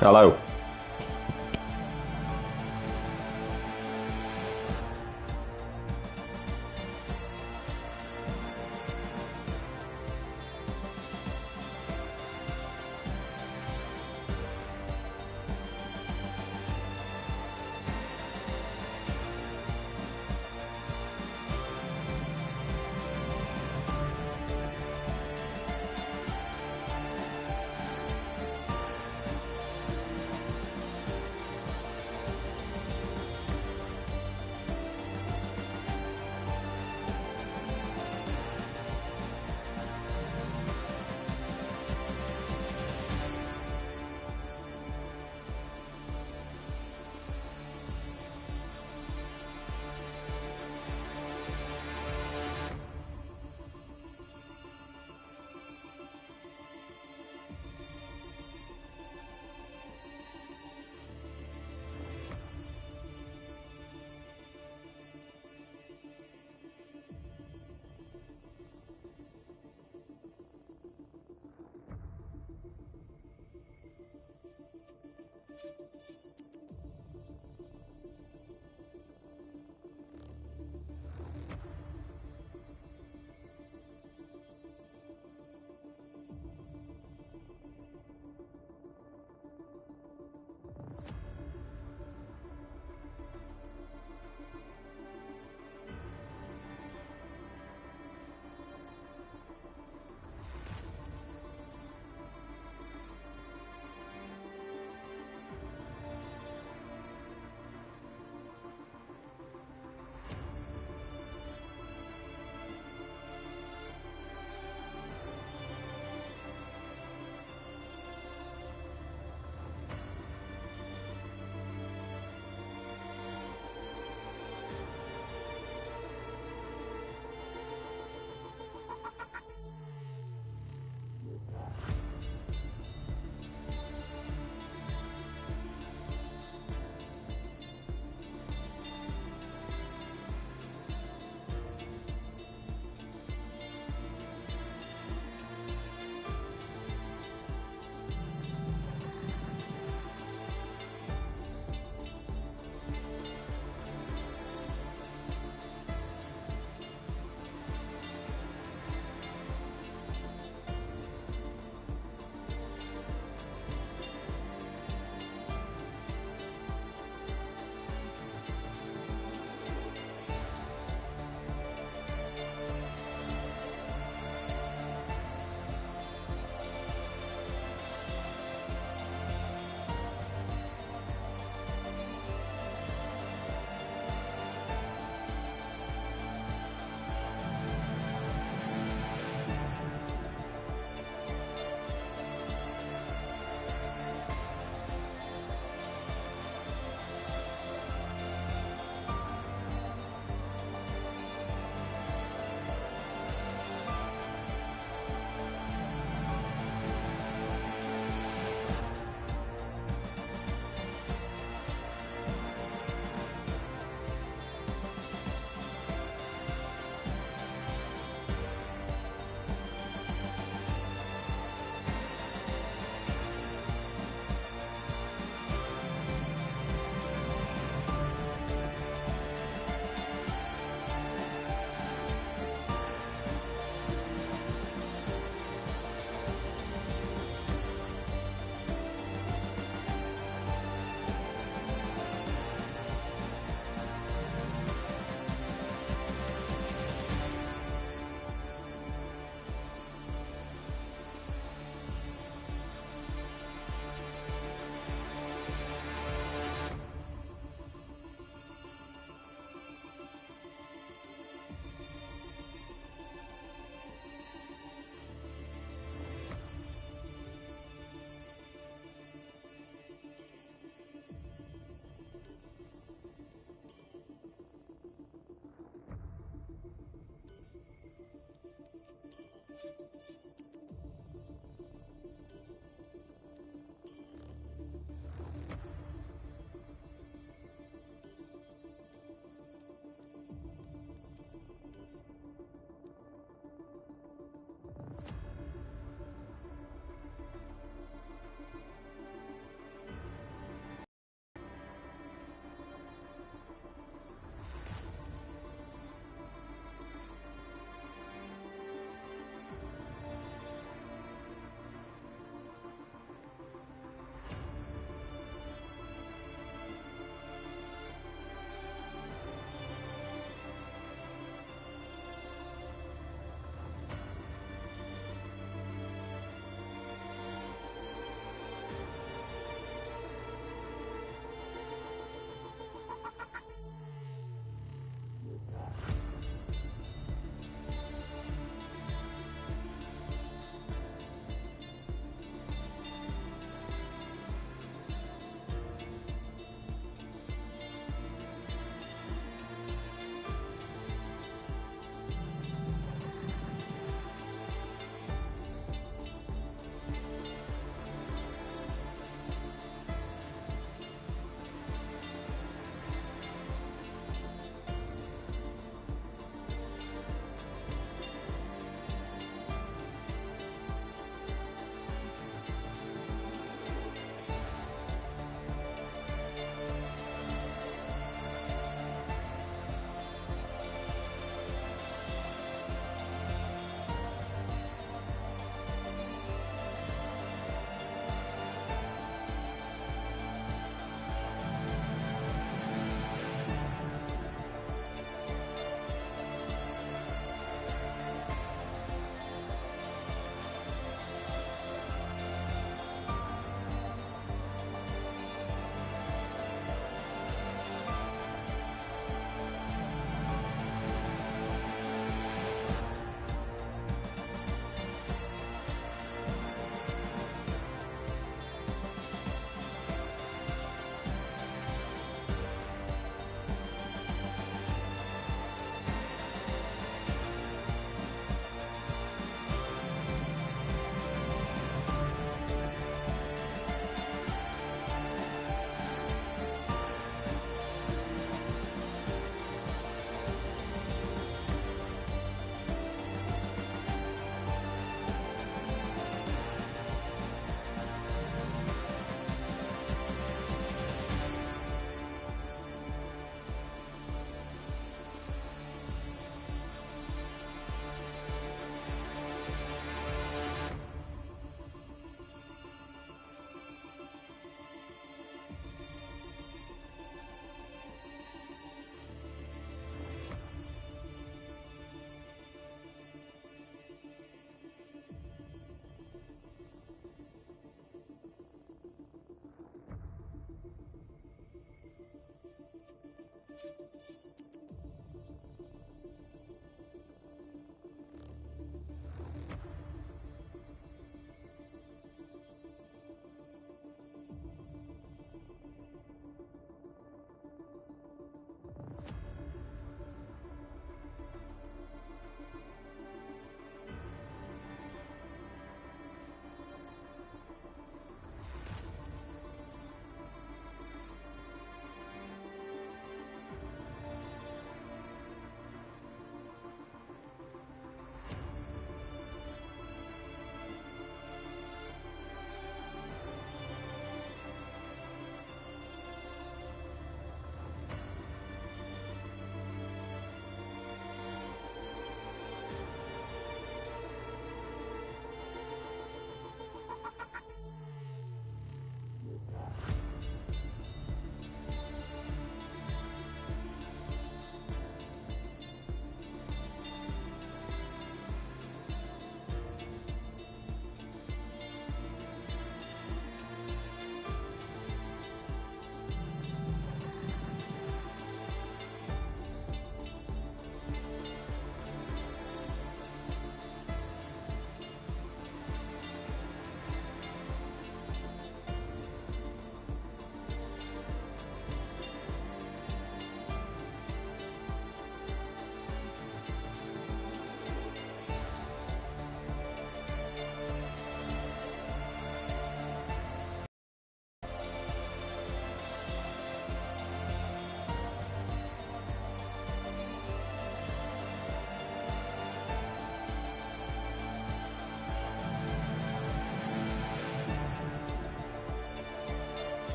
Hello.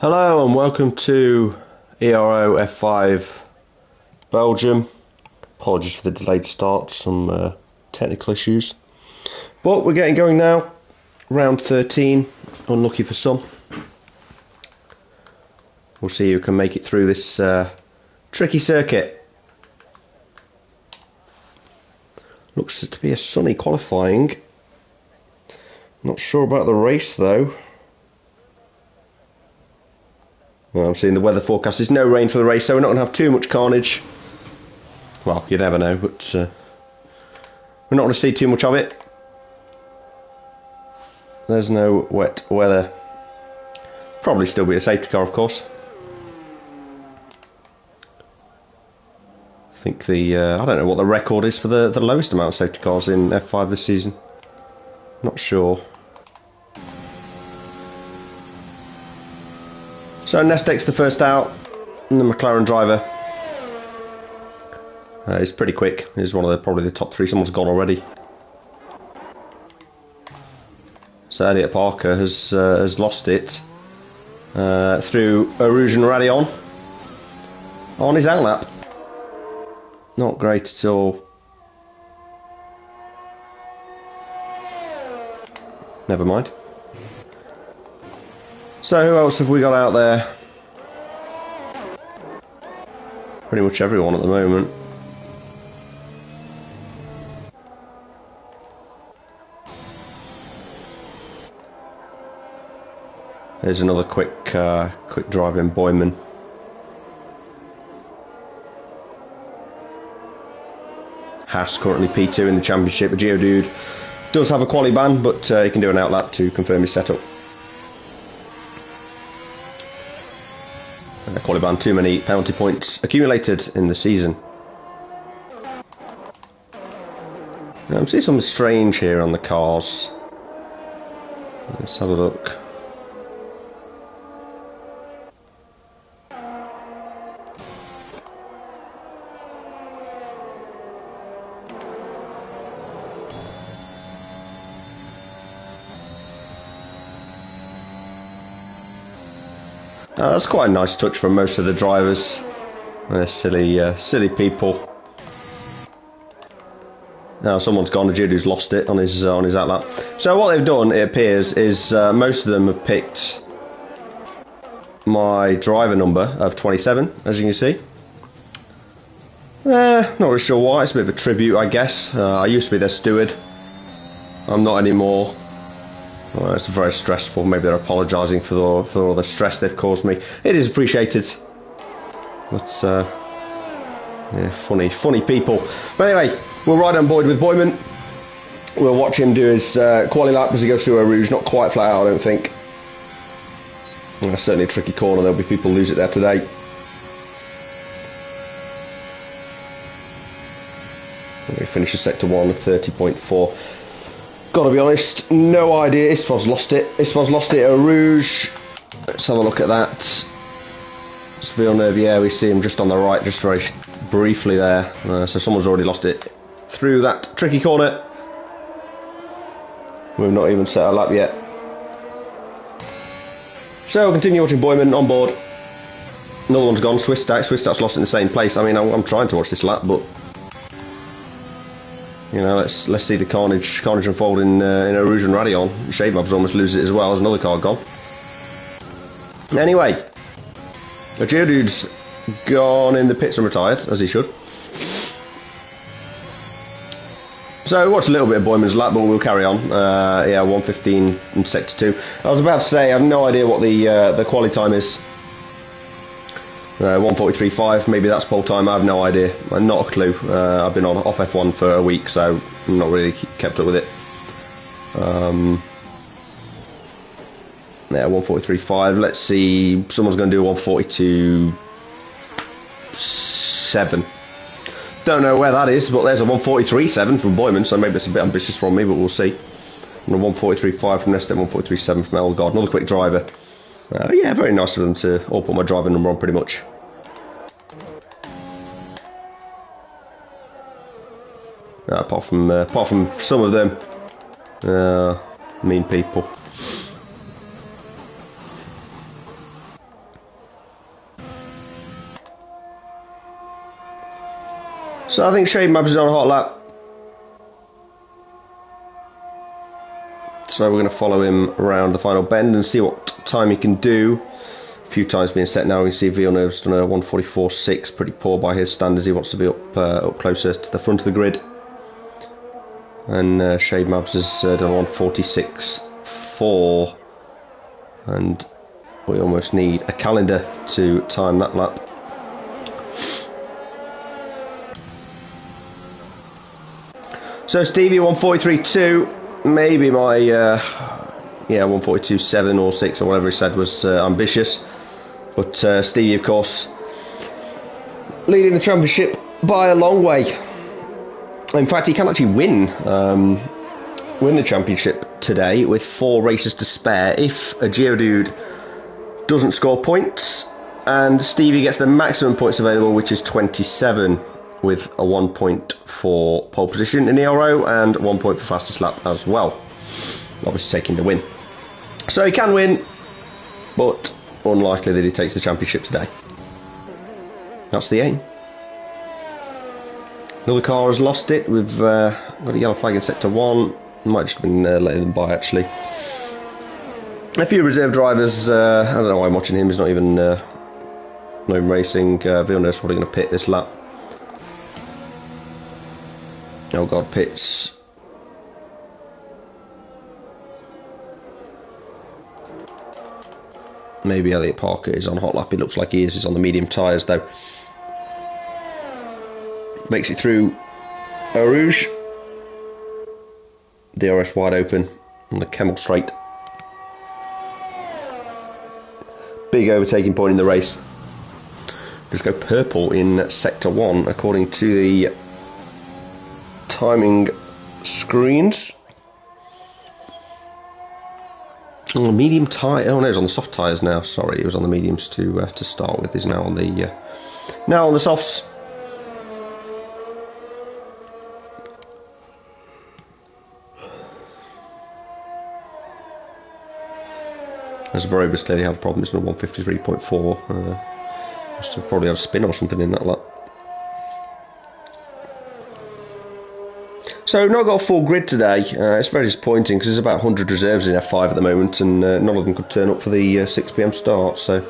Hello and welcome to Ero F5 Belgium. Apologies for the delayed start, some technical issues. But we're getting going now. Round 13, unlucky for some. We'll see who can make it through this tricky circuit. Looks to be a sunny qualifying. Not sure about the race though. Well, I'm seeing the weather forecast. There's no rain for the race, so we're not going to have too much carnage. Well, you never know, but we're not going to see too much of it. There's no wet weather. Probably still be a safety car, of course. I think the I don't know what the record is for the lowest amount of safety cars in F5 this season. Not sure. So Nestek's the first out, and the McLaren driver. He's pretty quick. He's one of probably the top three. Someone's gone already. So Elliot Parker has lost it through Rouge and Radion on his outlap. Not great at all. Never mind. So who else have we got out there? Pretty much everyone at the moment. Here's another quick drive in Boyman. Haas currently P2 in the championship. A Geodude does have a quali ban, but he can do an outlap to confirm his setup. Quali ban, too many penalty points accumulated in the season. Now, I'm seeing something strange here on the cars. Let's have a look. That's quite a nice touch from most of the drivers. They're silly people. Now someone's gone. The dude who's lost it on his outlap. So what they've done, it appears, is most of them have picked my driver number of 27, as you can see. Not really sure why. It's a bit of a tribute, I guess. I used to be their steward. I'm not anymore. Well, it's very stressful. Maybe they're apologising for all the stress they've caused me. It is appreciated. But yeah, funny people. But anyway, we're right on board with Boyman. We'll watch him do his quali lap as he goes through Ero Rouge. Not quite flat out, I don't think. Certainly a tricky corner. There'll be people lose it there today. He finishes sector 1 at 30.4. Gotta be honest, no idea. Isfos lost it. Isfos lost it at Rouge. Let's have a look at that. It's Villeneuve, yeah, we see him just on the right, just very briefly there. So someone's already lost it through that tricky corner. We've not even set a lap yet. So we'll continue watching Boyman on board. Another one's gone, Swisstat's lost it in the same place. I mean, I'm trying to watch this lap, but you know, let's see the carnage unfold in Ero Rouge and Radion. Shade Mobs almost loses it as well. There's another car gone. Anyway, the Geodude's gone in the pits and retired, as he should. So watch a little bit of Boyman's lap, but we'll carry on. Yeah, 1:15 in sector 2. I was about to say, I have no idea what the quali time is. 1:43.5, maybe that's pole time, I have no idea. Not a clue. I've been off F1 for a week, so I'm not really kept up with it. Yeah, 1:43.5. Let's see, someone's going to do 1:42.7. Don't know where that is, but there's a 1:43.7 from Boyman, so maybe it's a bit ambitious from me, but we'll see. And a 1:43.5 from Nesta, 1:43.7 from Elgard. Another quick driver. Yeah, very nice of them to all put my driver number on pretty much. Apart from some of them, mean people. So I think Shade Mabs is on a hot lap. So we're going to follow him around the final bend and see what time he can do. A few times being set now. We can see Villeneuve's done a 1:44.6, pretty poor by his standards. He wants to be up closer to the front of the grid. And Shade Mabs has done 1:46.4, and we almost need a calendar to time that lap. So Stevie 1:43.2. Maybe my yeah 1:42.7 or 6 or whatever he said was ambitious, but Stevie of course leading the championship by a long way. In fact, he can actually win the championship today with 4 races to spare if a Geodude doesn't score points, and Stevie gets the maximum points available, which is 27, with a 1 point for pole position in the Ero and 1 point for fastest lap as well. Obviously taking the win. So he can win, but unlikely that he takes the championship today. That's the aim. Another car has lost it. We've got a yellow flag in sector 1. Might just have been letting them by actually. A few reserve drivers, I don't know why I'm watching him, he's not even racing. Villeneuve's probably going to pit this lap. Oh god, pits. Maybe Elliot Parker is on hot lap, it looks like he is. He's on the medium tyres though. Makes it through Eau Rouge. DRS wide open on the Kemmel straight. Big overtaking point in the race. Just go purple in sector 1 according to the timing screens. Oh, medium tyre. Oh no, he's on the soft tyres now. Sorry, he was on the mediums to start with. He's now on the softs. As Verobus clearly had a problem. It's on 153.4. Must have probably had a spin or something in that lap. So not got a full grid today. It's very disappointing because there's about 100 reserves in F5 at the moment, and none of them could turn up for the 6 PM start. So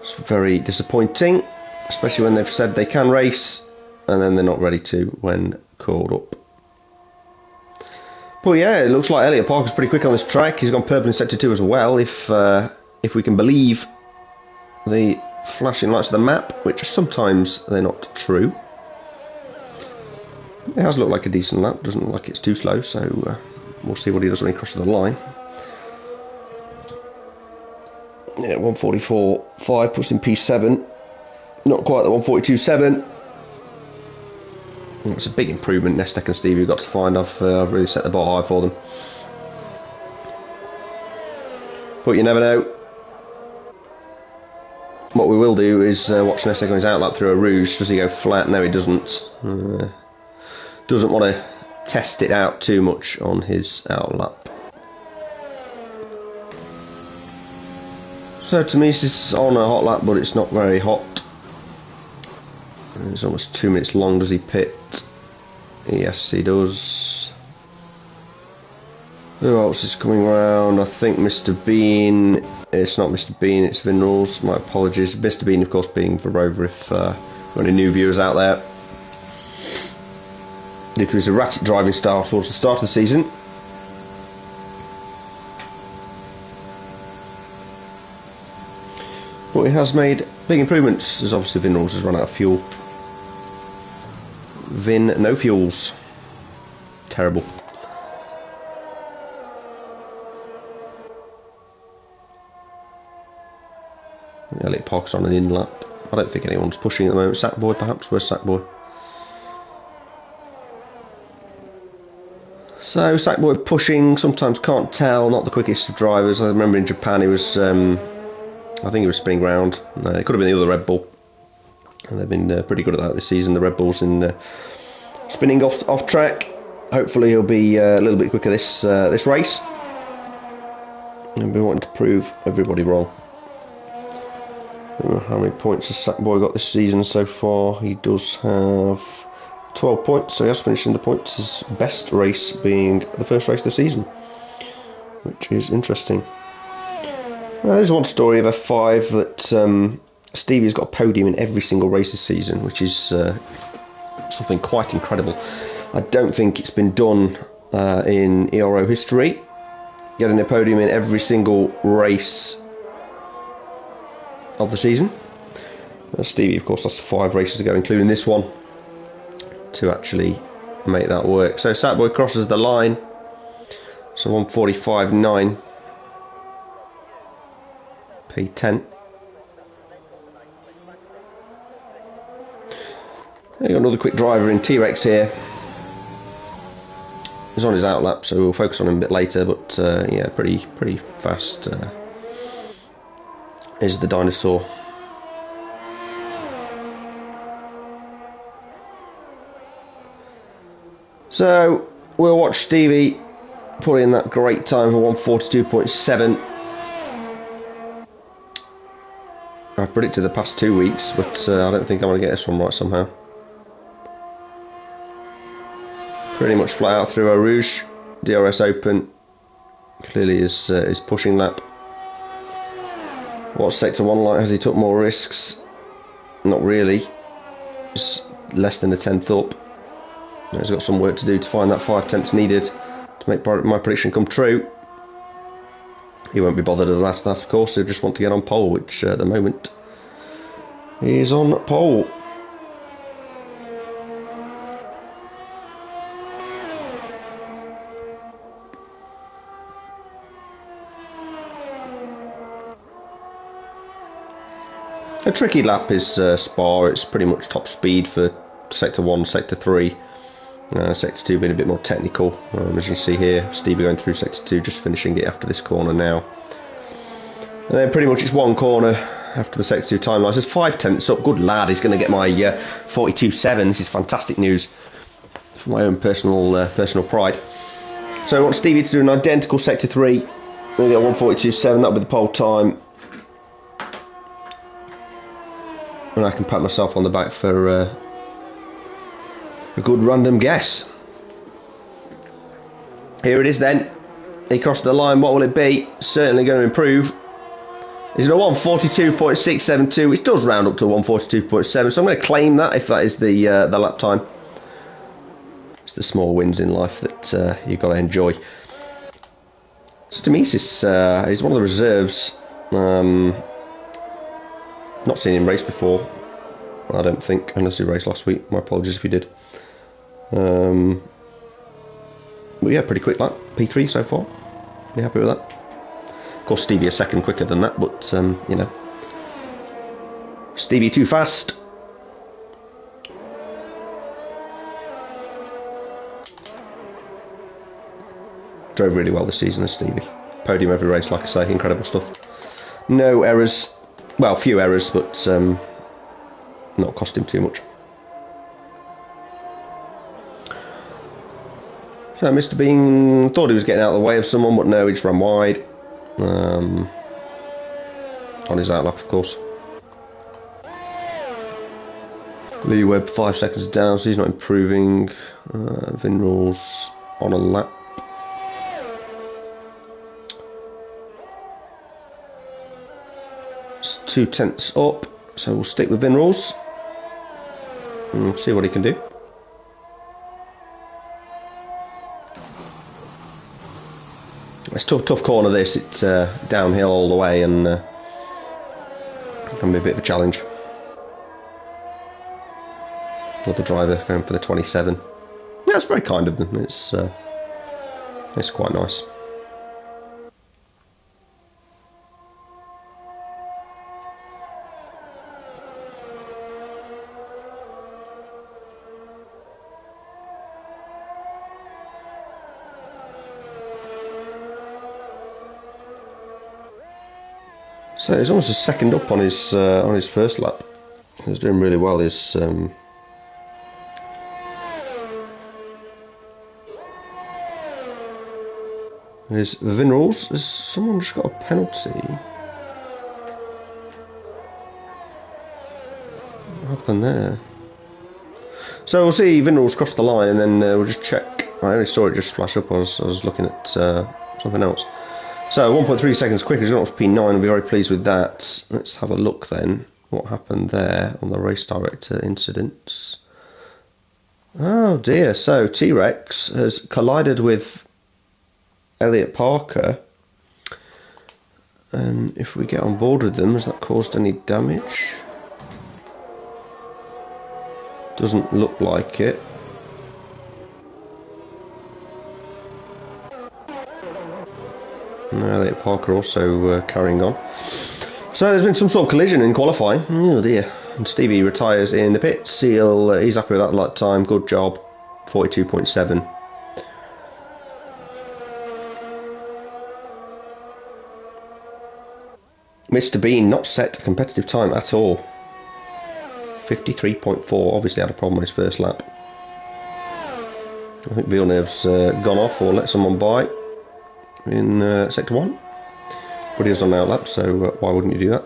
it's very disappointing, especially when they've said they can race and then they're not ready to when called up. But yeah, it looks like Elliot Parker's pretty quick on this track. He's gone purple in sector 2 as well, if we can believe the flashing lights of the map, which sometimes they're not true. It has looked like a decent lap, doesn't look like it's too slow, so we'll see what he does when he crosses the line. Yeah, 144.5 puts in P7, not quite the 142.7. It's a big improvement. Nestek and Stevie got to find. I've really set the bar high for them, but you never know. What we will do is watch Nestek on his outlap through Eau Rouge. Does he go flat? No, he doesn't. Doesn't want to test it out too much on his outlap. So to me, this is on a hot lap, but it's not very hot. It's almost 2 minutes long. Does he pit? Yes, he does. Who else is coming around? I think Mr. Bean. It's not Mr. Bean, it's Vin Rules. My apologies. Mr. Bean, of course, being Verova if got any new viewers out there. It was a erratic driving style towards the start of the season. But it has made big improvements, as obviously Vin Rules has run out of fuel. Vin, no fuels. Terrible. Elliot Parker's on an in lap. I don't think anyone's pushing at the moment. Sackboy perhaps? Where's Sackboy? So Sackboy pushing, sometimes can't tell, not the quickest of drivers. I remember in Japan he was, I think he was spinning round. It could have been the other Red Bull. And they've been pretty good at that this season, the Red Bulls, in spinning off track. Hopefully he'll be a little bit quicker this race. And be wanting to prove everybody wrong. I don't know how many points has Sackboy got this season so far. He does have 12 points, so he has finished in the points. His best race being the first race of the season, which is interesting. There's one story of F5 that Stevie's got a podium in every single race this season, which is something quite incredible. I don't think it's been done in Ero history, getting a podium in every single race of the season. Stevie, of course, that's 5 races to go, including this one, to actually make that work. So Sackboy crosses the line, so 145.9, P10. Got another quick driver in T-Rex here. He's on his outlap, so we'll focus on him a bit later, but yeah, pretty fast is the dinosaur. So we'll watch Stevie put in that great time for 142.7. I've predicted the past 2 weeks, but I don't think I'm going to get this one right somehow. Pretty much flat out through Eau Rouge, DRS open, Clearly his pushing lap. What's sector 1 like? Has he took more risks? Not really. It's less than a tenth up. He's got some work to do to find that 5 tenths needed to make my prediction come true. He won't be bothered at that, of course. He'll just want to get on pole, which at the moment he is on pole. A tricky lap is Spa. It's pretty much top speed for sector 1, sector 3. Sector 2 being a bit more technical. As you can see here, Stevie going through sector 2, just finishing it after this corner now. And then pretty much it's one corner after the sector 2 timeline. So it's 5 tenths up. Good lad, he's going to get my 42.7. This is fantastic news for my own personal pride. So I want Stevie to do an identical sector 3. We'll get 142.7, that'll be the pole time. And I can pat myself on the back for a good random guess. Here it is then. He crossed the line. What will it be? Certainly going to improve. Is it a 142.672? It does round up to 142.7. So I'm going to claim that if that is the lap time. It's the small wins in life that you've got to enjoy. So Demesis is one of the reserves. Not seen him race before, I don't think, unless he raced last week. My apologies if he did. But yeah, pretty quick lap. P3 so far. Be happy with that. Of course, Stevie a second quicker than that, but you know, Stevie too fast. Drove really well this season as Stevie. Podium every race, like I say, incredible stuff. No errors. Well, few errors, but not cost him too much. So Mr. Bean thought he was getting out of the way of someone, but no, he just ran wide. On his outlap, of course. Lee Webb 5 seconds down, so he's not improving. Vinrals on a lap. It's 2 tenths up, so we'll stick with Vinrals and see what he can do. It's a tough corner this, it's downhill all the way and it can be a bit of a challenge. Another driver going for the 27. Yeah, it's very kind of them, it's quite nice. So he's almost a second up on his first lap. He's doing really well. His Vinrals. Has someone just got a penalty? What happened there? So we'll see Vinrals cross the line, and then we'll just check. I only saw it just flash up. I was looking at something else. So 1.3 seconds quicker, he's got off P9, I'll be very pleased with that. Let's have a look then, what happened there on the race director incidents. Oh dear, so T-Rex has collided with Elliot Parker. And if we get on board with them, has that caused any damage? Doesn't look like it. Elliot Parker also carrying on. So there's been some sort of collision in qualifying. Oh dear. And Stevie retires in the pits. He's happy with that lap time. Good job. 42.7. Mr. Bean not set a competitive time at all. 53.4. Obviously had a problem on his first lap. I think Villeneuve's gone off or let someone by in sector 1, but he was on an outlap, so why wouldn't you do that?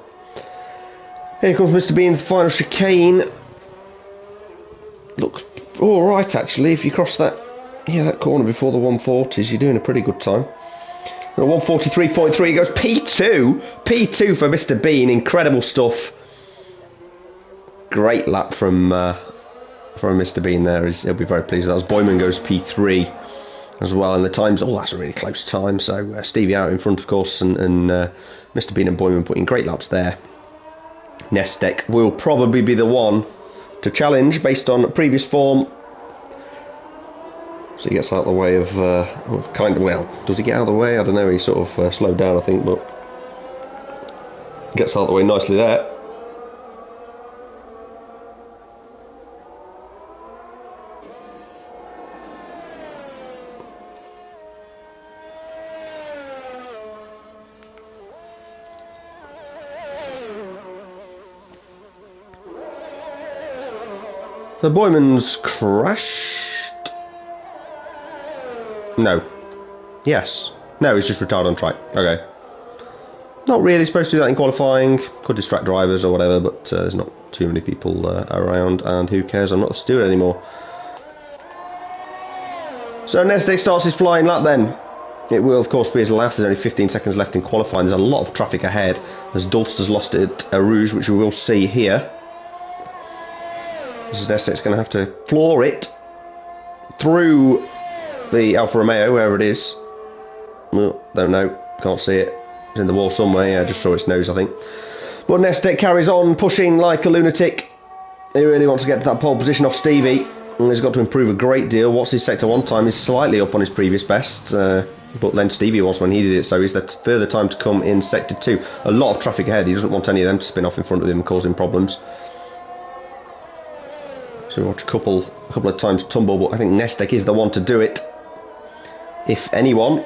Here comes Mr. Bean, the final chicane. Looks alright actually. If you cross that corner before the 140s, you're doing a pretty good time. 143.3 goes P2. P2 for Mr. Bean. Incredible stuff. Great lap from Mr. Bean there. He'll be very pleased. That was Boyman goes P3 as well. And the times, oh, that's a really close time. So Stevie out in front, of course, and Mr. Bean and Boyman putting great laps there. Nestek will probably be the one to challenge based on previous form. So he gets out of the way of, does he get out of the way? I don't know, he sort of slowed down, I think, but gets out of the way nicely there. So Boyman's crashed. No. Yes. No, he's just retired on track. Okay. Not really supposed to do that in qualifying. Could distract drivers or whatever, but there's not too many people around, and who cares? I'm not the steward anymore. So Nestek starts his flying lap then. It will, of course, be his last. There's only 15 seconds left in qualifying. There's a lot of traffic ahead, as Dulster's lost it at Rouge, which we will see here. This is Nestek's going to have to floor it through the Alfa Romeo, wherever it is. Well, don't know, can't see it. It's in the wall somewhere. Yeah, I just saw its nose, I think. But Nestek carries on pushing like a lunatic. He really wants to get to that pole position off Stevie, and he's got to improve a great deal. What's his sector 1 time is slightly up on his previous best, but then Stevie was when he did it, so is there further time to come in sector 2. A lot of traffic ahead. He doesn't want any of them to spin off in front of him and cause him problems. So we watch a couple of times tumble, but I think Nestek is the one to do it, if anyone.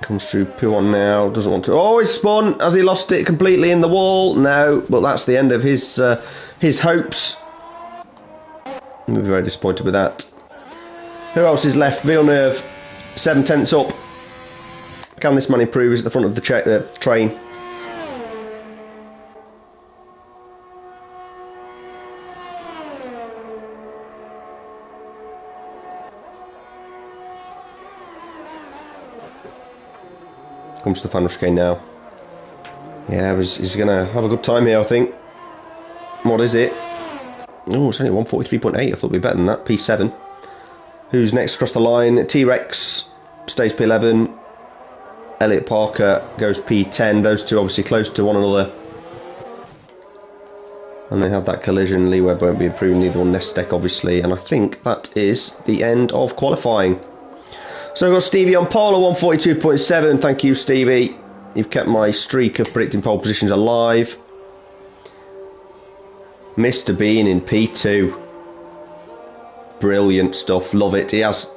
Comes through P1 now, doesn't want to. Oh, he's spun. Has he lost it completely in the wall? No, but that's the end of his hopes. We'll be very disappointed with that. Who else is left? Villeneuve, 7 tenths up. Can this man improve? He's at the front of the train. Comes to the final chicane now. Yeah, he's going to have a good time here, I think. What is it? Oh, it's only 143.8. I thought it'd be better than that. P7. Who's next across the line? T-Rex stays P11. Elliot Parker goes P10. Those two obviously close to one another. And they had that collision. Lee Webb won't be improving, neither will Nestek, obviously. And I think that is the end of qualifying. So I've got Stevie on pole at 142.7. Thank you, Stevie. You've kept my streak of predicting pole positions alive. Mr. Bean in P2. Brilliant stuff. Love it. He has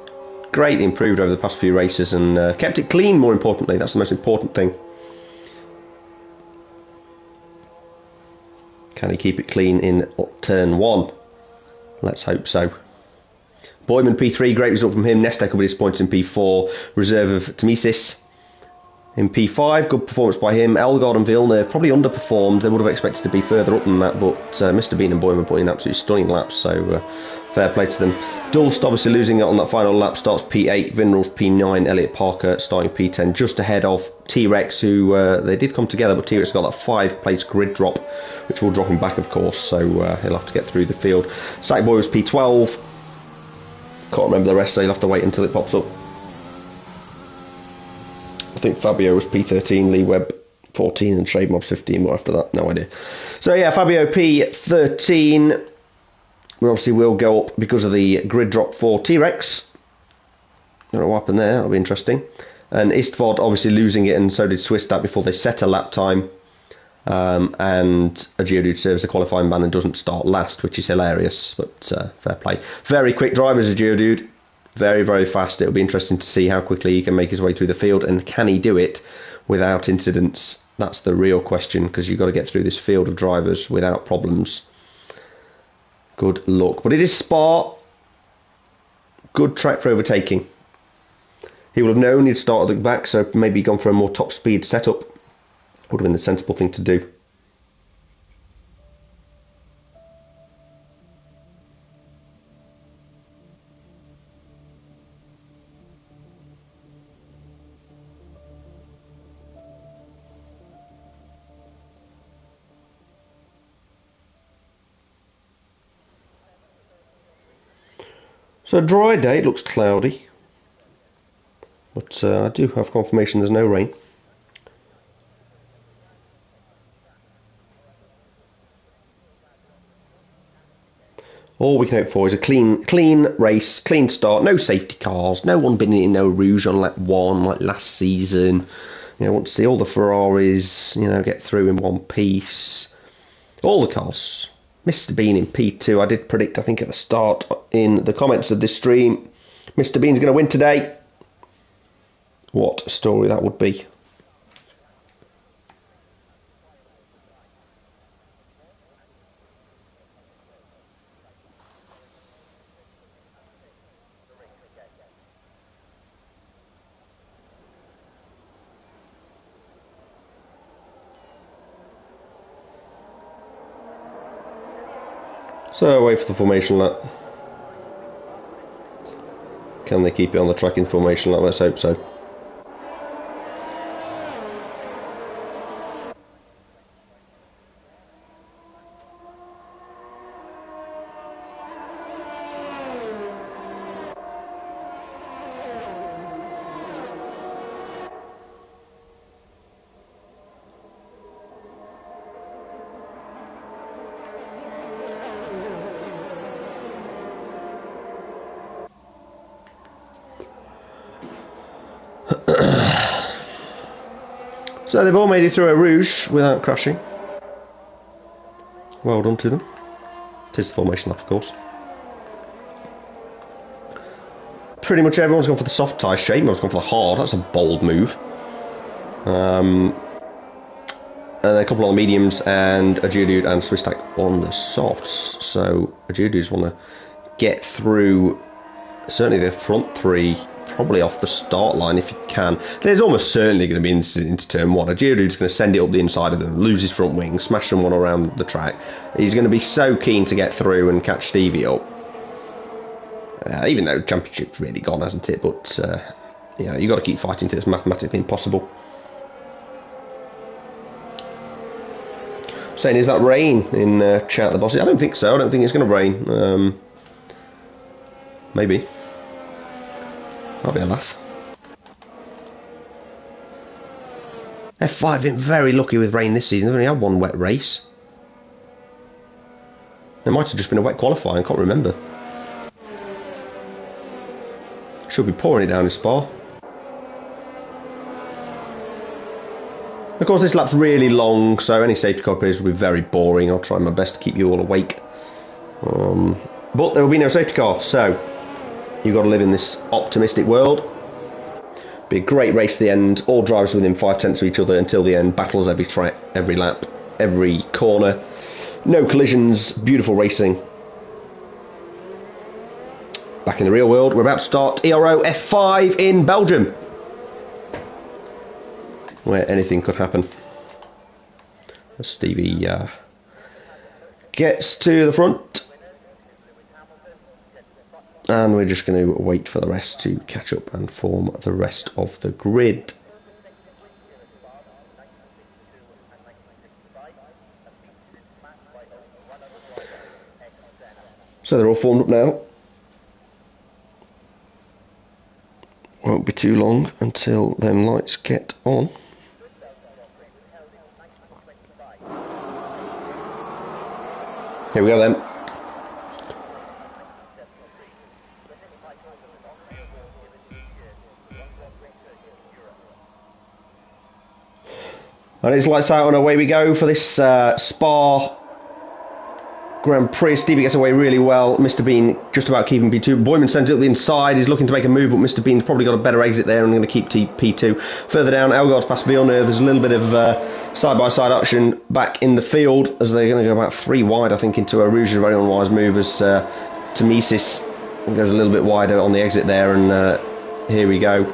greatly improved over the past few races and kept it clean, more importantly. That's the most important thing. Can he keep it clean in turn 1? Let's hope so. Boyman P3, great result from him. Nestek will be disappointed in P4. Reserve of Tamisis in P5, good performance by him. Elgard and Villeneuve probably underperformed. They would have expected to be further up than that, but Mr. Bean and Boyman putting absolutely stunning laps, so fair play to them. Dulst obviously losing it on that final lap, starts P8. Vinrals P9. Elliot Parker starting P10, just ahead of T-Rex, who they did come together, but T-Rex got that 5-place grid drop, which will drop him back, of course, so he'll have to get through the field. Sackboy was P12. Can't remember the rest, so you'll have to wait until it pops up. I think Fabio was P13, Lee Webb 14, and Shade Mobs 15, but after that, no idea. So yeah, Fabio P13. We obviously will go up because of the grid drop for T-Rex. Don't know what happened there, that'll be interesting. And Istvod obviously losing it, and so did Swistat before they set a lap time. And a Geodude serves the qualifying ban and doesn't start last, which is hilarious, but fair play. Very quick drivers, a Geodude. Very, very fast. It'll be interesting to see how quickly he can make his way through the field, and can he do it without incidents? That's the real question, because you've got to get through this field of drivers without problems. Good luck. But it is Spa. Good track for overtaking. He will have known he'd started at the back, so maybe gone for a more top speed setup. Would have been the sensible thing to do. So dry day, it looks cloudy, but I do have confirmation there's no rain. All we can hope for is a clean race, clean start, no safety cars, no one binning in no rouge on lap 1 like last season. You know, I want to see all the Ferraris, you know, get through in one piece. All the cars. Mr. Bean in P2, I did predict, I think at the start in the comments of this stream, Mr. Bean's going to win today. What a story that would be. So wait for the formation lap. Can they keep it on the track in formation lap? Let's hope so. So they've all made it through a rouge without crashing. Well done to them. It is the formation lap, of course. Pretty much everyone's gone for the soft tyre. Shane's gone for the hard. That's a bold move. And a couple on the mediums and a Geodude and Swiss-Tac on the softs. So a Geodudes want to get through certainly the front three, probably off the start line if you can. There's almost certainly going to be into turn 1. A Geodude's going to send it up the inside of them, lose his front wing, smash someone around the track. He's going to be so keen to get through and catch Stevie up. Even though championship's really gone, hasn't it? But you know, you've got to keep fighting till it's mathematically impossible. Saying, is that rain in chat the boss? I don't think so. I don't think it's going to rain. Maybe. That'll be a laugh. F5 been very lucky with rain this season. They've only had one wet race. It might have just been a wet qualifying, I can't remember. Should be pouring it down in Spa. Of course, this lap's really long, so any safety car periods will be very boring. I'll try my best to keep you all awake. But there will be no safety car, so you've got to live in this optimistic world. Be a great race to the end. All drivers within 5/10 of each other until the end. Battles every track, every lap, every corner. No collisions. Beautiful racing. Back in the real world, we're about to start Ero F5 in Belgium, where anything could happen. As Stevie gets to the front. And we're just going to wait for the rest to catch up and form the rest of the grid. So they're all formed up now. Won't be too long until them lights get on. Here we go then. And it's lights out and away we go for this Spa Grand Prix. Stevie gets away really well. Mr. Bean just about keeping P2. Boyman sends it up the inside. He's looking to make a move, but Mr. Bean's probably got a better exit there and going to keep P2. Further down, Elgaard's past Villeneuve. There's a little bit of side-by-side action back in the field as they're going to go about 3 wide, I think, into a Rouge. A very unwise move as Temesis goes a little bit wider on the exit there. And here we go.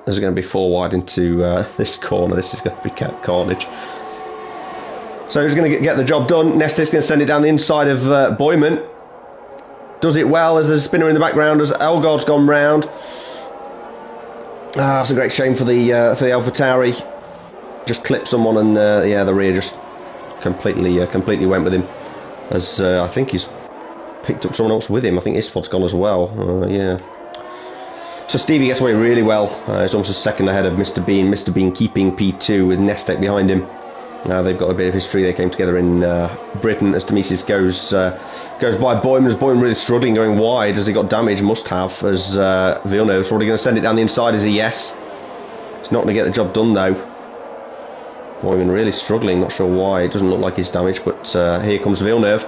There's going to be 4 wide into this corner. This is going to be carnage. So who's going to get the job done? Nestor's going to send it down the inside of Boyman. Does it well as there's a spinner in the background as Elgaard's gone round. That's a great shame for the AlphaTauri. Just clipped someone and yeah, the rear just completely went with him. As I think he's picked up someone else with him. I think Isfod's gone as well. Yeah. So Stevie gets away really well. He's almost a second ahead of Mr. Bean. Mr. Bean keeping P2 with Nestek behind him. They've got a bit of history. They came together in Britain as Demesis goes by Boyman. As Boyman really struggling, going wide as he got damage, must have, as Villeneuve's already going to send it down the inside. Is a yes. It's not going to get the job done though. Boyman really struggling, not sure why. It doesn't look like he's damaged, but here comes Villeneuve.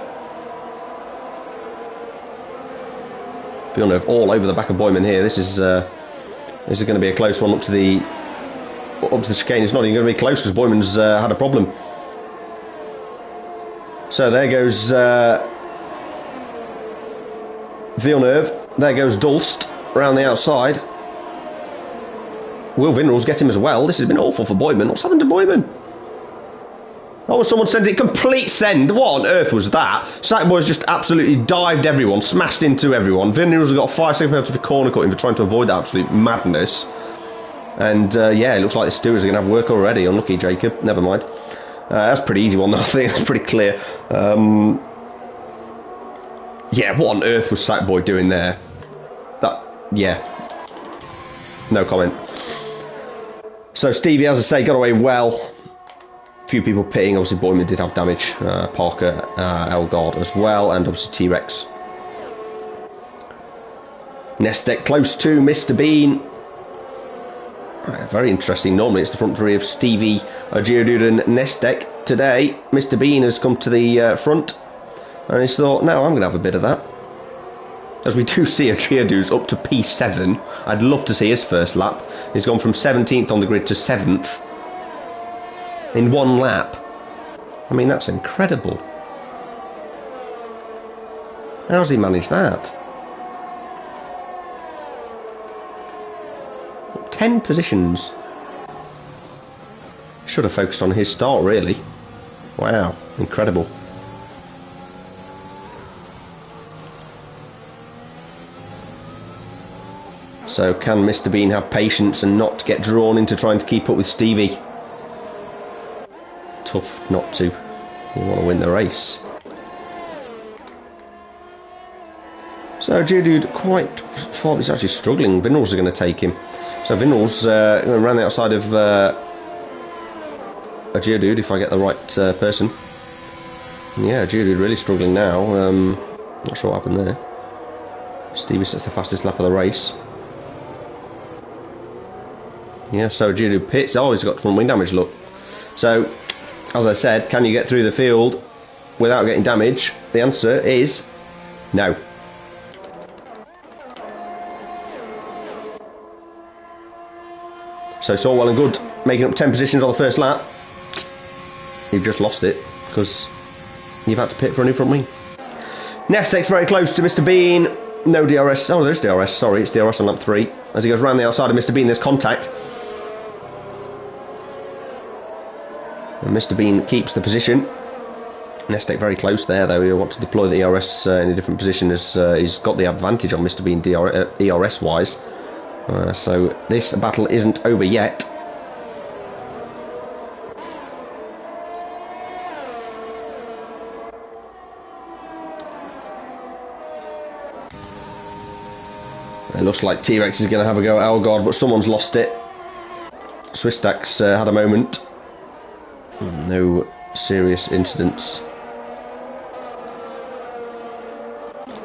Villeneuve all over the back of Boyman here. This is going to be a close one up to the chicane. It's not even going to be close because Boyman's had a problem. So there goes Villeneuve. There goes Dulst around the outside. Will Vinrals get him as well? This has been awful for Boyman. What's happened to Boyman? Oh, someone sent it complete send. What on earth was that? Sackboy's just absolutely dived everyone, smashed into everyone. Vinrals has got a 5-second penalty for corner cutting for trying to avoid that absolute madness. And yeah, it looks like the stewards are going to have work already. Unlucky, Jacob. Never mind. That's a pretty easy one, though. I think that's pretty clear. Yeah, what on earth was Sackboy doing there? Yeah. No comment. So Stevie, as I say, got away well. Few people pitting. Obviously, Boyman did have damage. Parker, Elgard as well, and obviously T-Rex. Nestek close to Mr. Bean. Very interesting. Normally it's the front three of Stevie, Geodude and Nestek. Today, Mr. Bean has come to the front, and he's thought, no, I'm going to have a bit of that. As we do see a Geodude's up to P7. I'd love to see his first lap. He's gone from 17th on the grid to 7th. In one lap. I mean, that's incredible. How's he managed that? 10 positions. Should have focused on his start, really. Wow, incredible. So can Mr. Bean have patience and not get drawn into trying to keep up with Stevie? Tough not to. You want to win the race. So Geodude quite far, he's actually struggling. Vinrals are going to take him. So Vinrals around the outside of a Geodude, if I get the right person. Yeah, Geodude really struggling now. Not sure what happened there. Stevie sets the fastest lap of the race. Yeah, so Geodude pits. Oh, he's got front wing damage, look. So, as I said, can you get through the field without getting damage? The answer is no. So it's all well and good making up 10 positions on the first lap. You've just lost it because you've had to pit for a new front wing. Nestek's very close to Mr. Bean. No DRS. Oh, there's DRS. Sorry, it's DRS on lap 3. As he goes round the outside of Mr. Bean, there's contact. And Mr. Bean keeps the position. Nestek very close there, though. He'll want to deploy the ERS in a different position as he's got the advantage on Mr. Bean ERS-wise. So this battle isn't over yet. It looks like T-Rex is going to have a go at Elgard, but someone's lost it. Swistax had a moment. No serious incidents.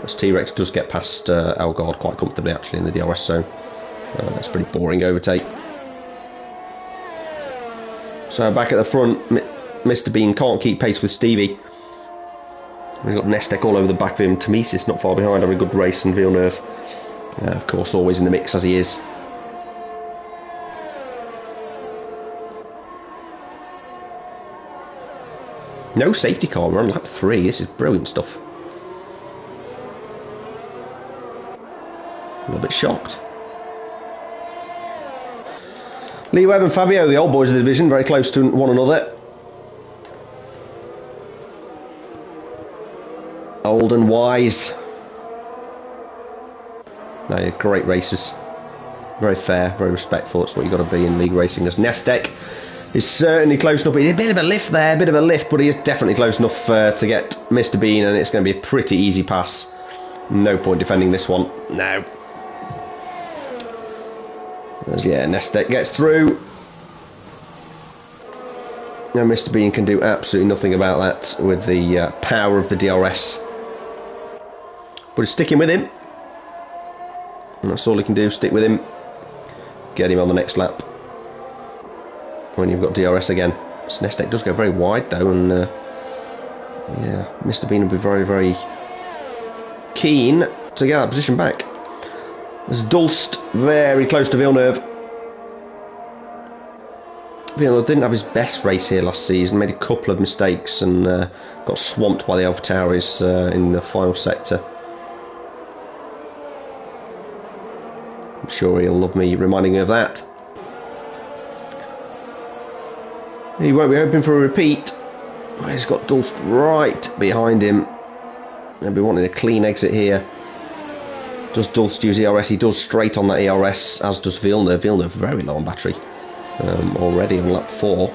As T-Rex does get past Elgard quite comfortably actually in the DRS zone. That's a pretty boring overtake. So back at the front, Mr. Bean can't keep pace with Stevie. We've got Nestek all over the back of him. Demesis not far behind, having a good race, and Villeneuve, of course, always in the mix as he is. No safety car, we're on lap 3. This is brilliant stuff. A little bit shocked. Lee Webb and Fabio, the old boys of the division, very close to one another. Old and wise. They're great racers. Very fair, very respectful. That's what you've got to be in league racing. As Nestek is certainly close enough. A bit of a lift there, but he is definitely close enough to get Mr. Bean, and it's going to be a pretty easy pass No point defending this one. No. As, yeah, Nestek gets through. Now Mr. Bean can do absolutely nothing about that with the power of the DRS. But he's sticking with him. And that's all he can do, stick with him. Get him on the next lap. When you've got DRS again. So Nestek does go very wide though, and yeah, Mr. Bean will be very, very keen to get that position back. There's Dulst very close to Villeneuve. Villeneuve didn't have his best race here last season, made a couple of mistakes and got swamped by the AlphaTauris in the final sector. I'm sure he'll love me reminding me of that. He won't be hoping for a repeat. He's got Dulst right behind him. They'll be wanting a clean exit here. Does Dulst use ERS? He does straight on that ERS, as does Villeneuve. Villeneuve very low on battery already on lap 4.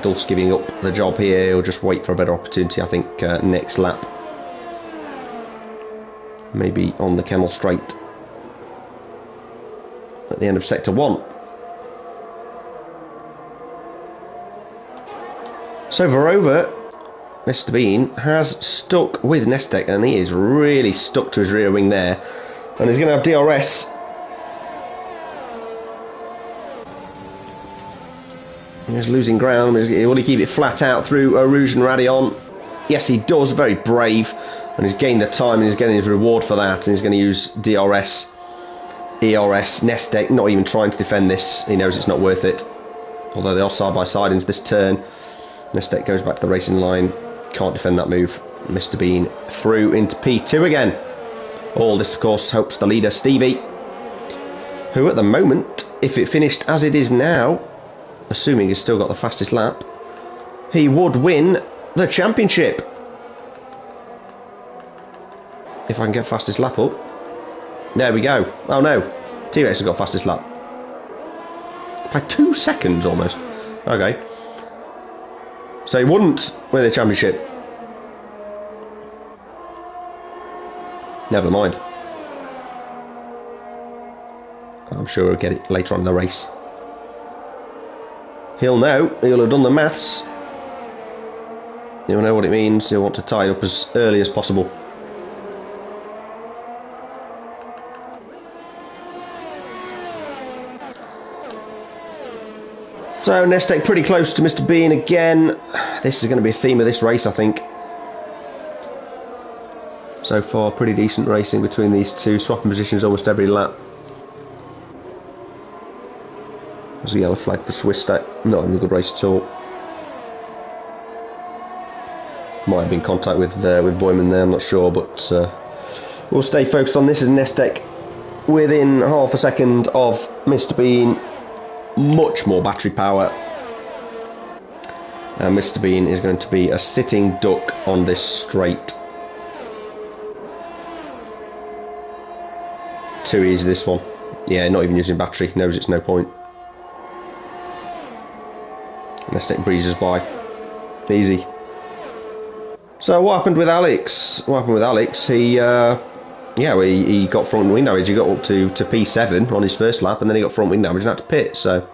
Dulst giving up the job here. He'll just wait for a better opportunity, I think, next lap. Maybe on the Kemmel Straight at the end of sector 1. So Verova, Mr. Bean, has stuck with Nestek, and he is really stuck to his rear wing there. And he's going to have DRS. He's losing ground. Will he keep it flat out through Rouge and Radion? Yes, he does. Very brave. And he's gained the time, and he's getting his reward for that. And he's going to use DRS, ERS, Nestek, not even trying to defend this. He knows it's not worth it. Although they are side by side into this turn. Nestek goes back to the racing line. Can't defend that move. Mr. Bean through into P2 again. All this, of course, helps the leader, Stevie, who at the moment, if it finished as it is now, assuming he's still got the fastest lap, he would win the championship. If I can get fastest lap up. There we go. Oh no, T-Rex has got fastest lap. By 2 seconds almost. Okay. So he wouldn't win the championship. Never mind. I'm sure he'll get it later on in the race. He'll know. He'll have done the maths. He'll know what it means. He'll want to tie it up as early as possible. So Nestek pretty close to Mr. Bean again. This is going to be a theme of this race, I think. So far, pretty decent racing between these two, swapping positions almost every lap. There's a yellow flag for Swistek. Not in a good race at all. Might have been contact with Boyman there, I'm not sure, but we'll stay focused on this as Nestek within half a second of Mr. Bean. Much more battery power. And Mr. Bean is going to be a sitting duck on this straight. Too easy, this one. Yeah, not even using battery. Knows it's no point. Nestek breezes by. Easy. So what happened with Alex? He got front wing damage. He got up to P7 on his first lap, and then he got front wing damage and had to pit. So,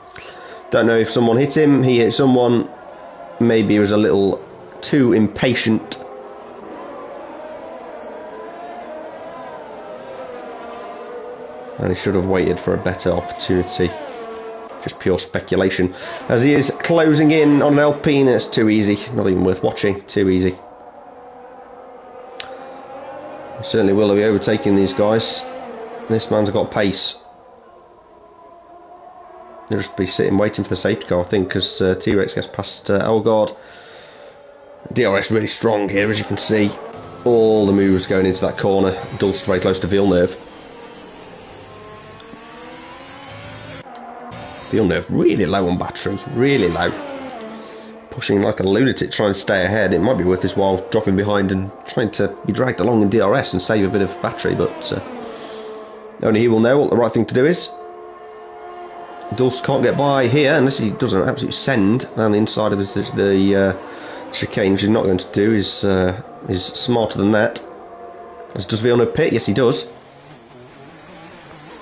don't know if someone hit him. He hit someone. Maybe he was a little too impatient. And he should have waited for a better opportunity. Just pure speculation. As he is closing in on an Alpine, it's too easy. Not even worth watching. Too easy. Certainly will be overtaking these guys. This man's got pace. They'll just be sitting waiting for the safety car, I think, because T-Rex gets past Elgard. DRS really strong here, as you can see. All the moves going into that corner. Dulst very close to Villeneuve. Villeneuve really low on battery, really low. Pushing like a lunatic trying to stay ahead. It might be worth his while dropping behind and trying to be dragged along in DRS and save a bit of battery, but only he will know what the right thing to do is. Dulst can't get by here unless he does an absolute send down the inside of the chicane, which he's not going to do. He's smarter than that. Does Villeneuve pit? Yes, he does.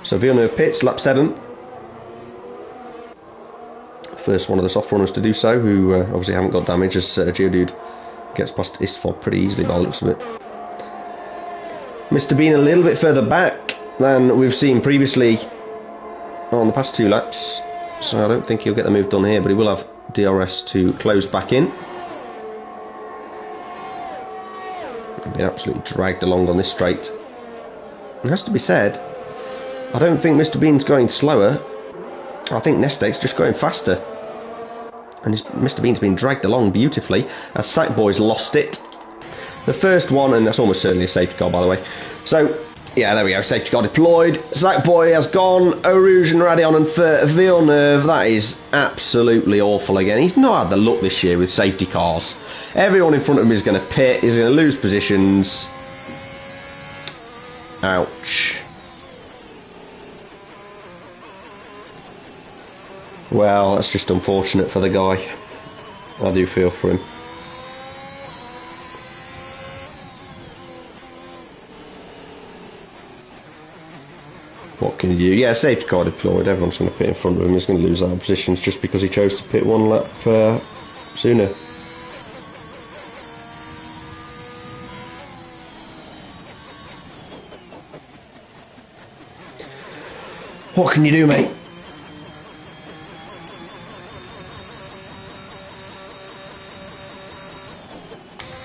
So Villeneuve pits, lap 7. First one of the soft runners to do so, who obviously haven't got damage, as Geodude gets past Istfod pretty easily by the looks of it. Mr. Bean a little bit further back than we've seen previously on the past 2 laps, so I don't think he'll get the move done here, but he will have DRS to close back in. He'll be absolutely dragged along on this straight. It has to be said, I don't think Mr. Bean's going slower. I think Nestake's just going faster. And Mr. Bean's been dragged along beautifully as Sackboy's lost it. The first one, and that's almost certainly a safety car, by the way. So, yeah, there we go, safety car deployed. Sackboy has gone. Eau Rouge and Radion, and for Villeneuve, that is absolutely awful again. He's not had the luck this year with safety cars. Everyone in front of him is going to pit, he's going to lose positions. Ouch. Well, that's just unfortunate for the guy. I do feel for him. What can you do? Yeah, safety car deployed. Everyone's going to pit in front of him. He's going to lose out of positions just because he chose to pit 1 lap sooner. What can you do, mate?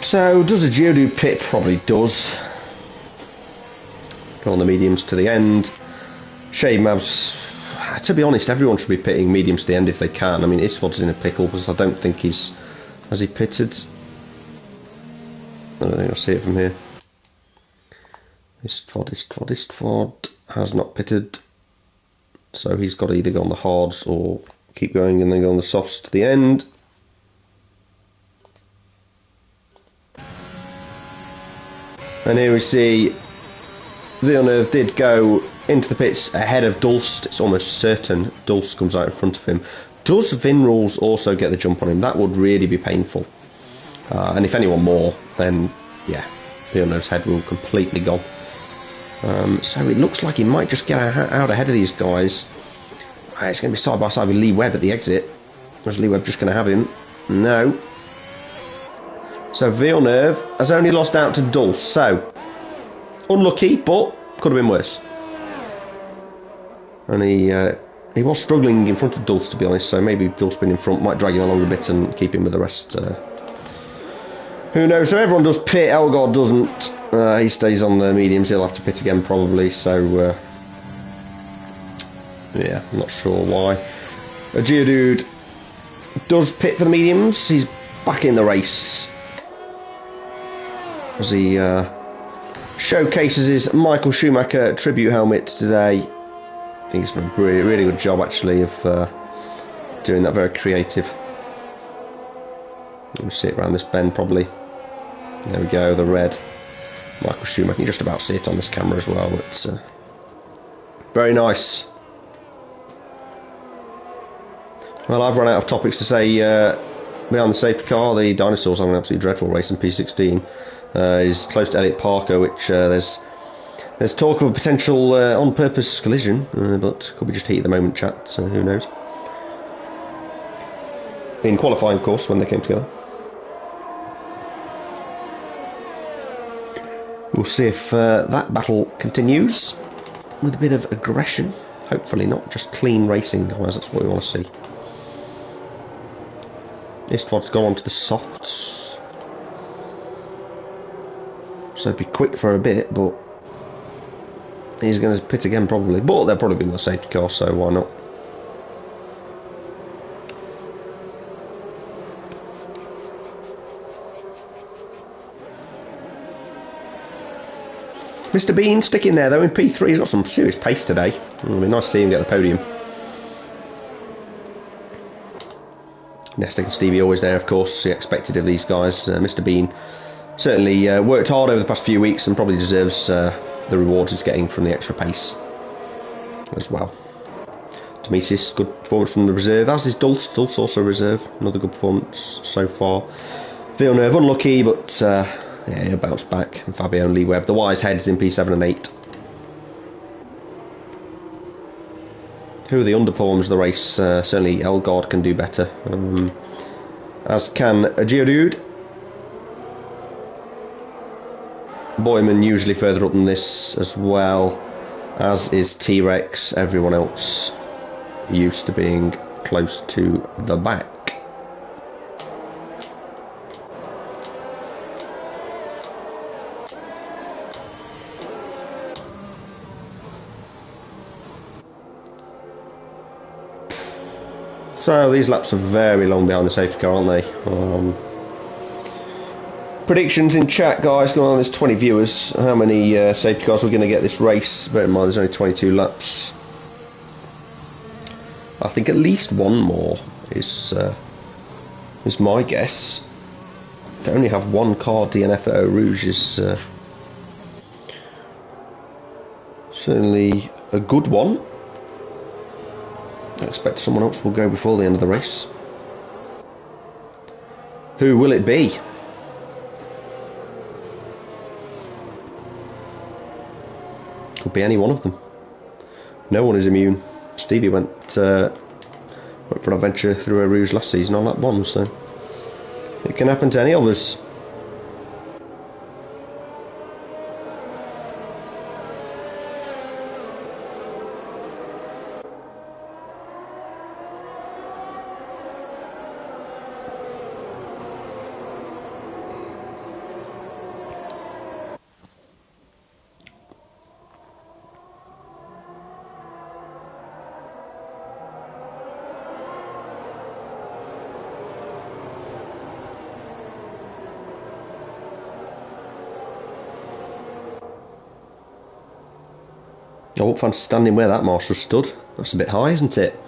So, does a Geodude pit? Probably does. Go on the mediums to the end. Shade Mavs, to be honest, everyone should be pitting mediums to the end if they can. I mean, Istfod's in a pickle because I don't think he's... Has he pitted? I don't think I'll see it from here. Istfod has not pitted. So he's got to either go on the hards or keep going and then go on the softs to the end. And here we see Villeneuve did go into the pits ahead of Dulst. It's almost certain Dulst comes out in front of him. Does Vinrules also get the jump on him? That would really be painful. And if anyone more, then yeah, Villeneuve's head will completely gone. So it looks like he might just get out ahead of these guys. It's going to be side by side with Lee Webb at the exit. Was Lee Webb just going to have him? No. So Villeneuve has only lost out to Dulce. So unlucky, but could have been worse. And he was struggling in front of Dulce, to be honest. So maybe Dulce being in front might drag him along a bit and keep him with the rest. Who knows? So everyone does pit. Elgar doesn't. He stays on the mediums. He'll have to pit again probably. So yeah, I'm not sure why. A Geodude does pit for the mediums. He's back in the race as he showcases his Michael Schumacher tribute helmet today. I think he's done a really good job actually of doing that. Very creative. You can see it around this bend probably. There we go, the red Michael Schumacher. You can just about see it on this camera as well. It's very nice. Well, I've run out of topics to say behind the safety car. The dinosaurs have an absolutely dreadful race in P16. Is close to Elliott Parker, which there's talk of a potential on-purpose collision, but could be just heat at the moment, chat. So who knows? In qualifying, of course, when they came together. We'll see if that battle continues with a bit of aggression. Hopefully not, just clean racing, otherwise that's what we want to see. Istvod's gone on to the softs. So it'd be quick for a bit, but he's going to pit again probably. But there'll probably be no safety car, so why not? Mr. Bean sticking there though in P3. He's got some serious pace today. It'll be nice to see him get the podium. Nestic and Stevie always there, of course. Expected of these guys. Mr. Bean certainly worked hard over the past few weeks and probably deserves the rewards he's getting from the extra pace as well. Demesis, good performance from the reserve, as is Dulce. Dulce also reserve. Another good performance so far. Villeneuve unlucky, but Yeah, he'll bounce back. And Fabio and Lee Webb. The wise heads in P7 and 8. Who are the underperformers of the race? Certainly Elgard can do better. As can a Geodude. Boyman usually further up than this as well. As is T-Rex. Everyone else used to being close to the back. So these laps are very long behind the safety car, aren't they? Predictions in chat, guys. Going on, there's 20 viewers. How many safety cars we're going to get this race? Bear in mind, there's only 22 laps. I think at least one more is my guess. To only have one car DNF at Eau Rouge is certainly a good one. I expect someone else will go before the end of the race. Who will it be? Could be any one of them. No one is immune. Stevie went for an adventure through Eau Rouge last season on lap 1, so it can happen to any of us. I won't fancy standing where that marshal stood. That's a bit high, isn't it?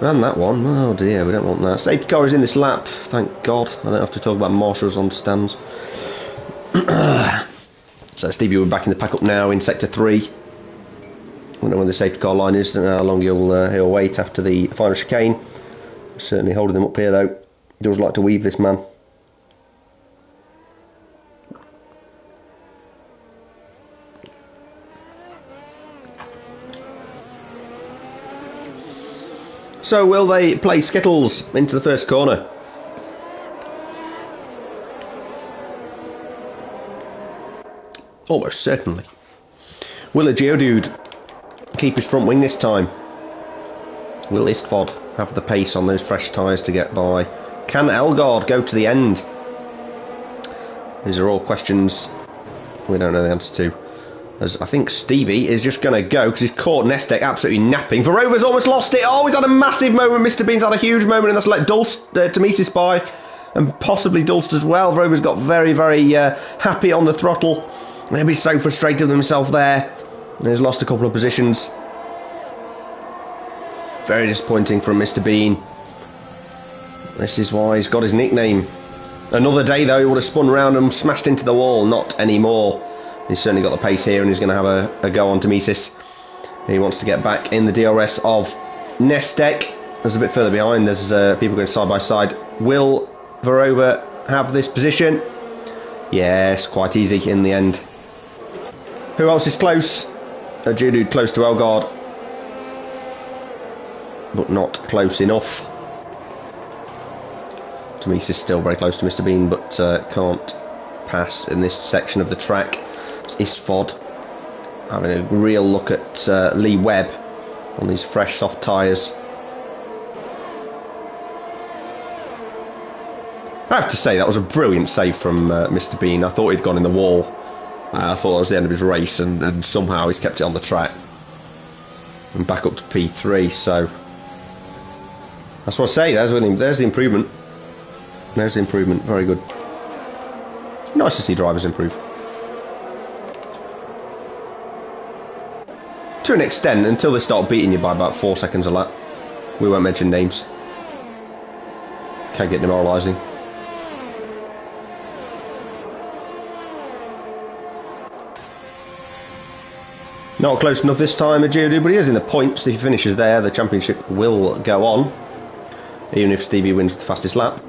And that one. Oh dear, we don't want that. Safety car is in this lap, thank God. I don't have to talk about marshals on stands. So Stevie, we're back in the pack up now in sector 3. I don't know where the safety car line is, I don't know how long he'll wait after the final chicane. Certainly holding them up here though. He does like to weave, this man. So will they play Skittles into the first corner? Almost certainly. Will a Geodude keep his front wing this time? Will Istvod have the pace on those fresh tyres to get by? Can Elgard go to the end? These are all questions we don't know the answer to. As I think Stevie is just going to go because he's caught Nestek absolutely napping. Verova's almost lost it. Oh, he's had a massive moment. Mr. Bean's had a huge moment, and that's let Tomesis by, and possibly Dulst as well. Verova's got very, very happy on the throttle. He'll be so frustrated with himself there. And he's lost a couple of positions. Very disappointing from Mr. Bean. This is why he's got his nickname. Another day, though, he would have spun round and smashed into the wall. Not anymore. He's certainly got the pace here, and he's going to have a go on Tomesis. He wants to get back in the DRS of Nestek. There's a bit further behind. There's people going side by side. Will Verova have this position? Yes, quite easy in the end. Who else is close? A Geodude close to Elgard, but not close enough. Tomesis still very close to Mr. Bean, but can't pass in this section of the track. Istvod having a real look at Lee Webb on these fresh soft tyres. I have to say that was a brilliant save from Mr. Bean. I thought he'd gone in the wall. I thought that was the end of his race, and somehow he's kept it on the track and back up to P3. So that's what I say. There's the improvement. There's the improvement. Very good. Nice to see drivers improve. To an extent, until they start beating you by about 4 seconds a lap. We won't mention names. Can get demoralising. Not close enough this time, a Geodude, but he is in the points. If he finishes there, the championship will go on, even if Stevie wins the fastest lap.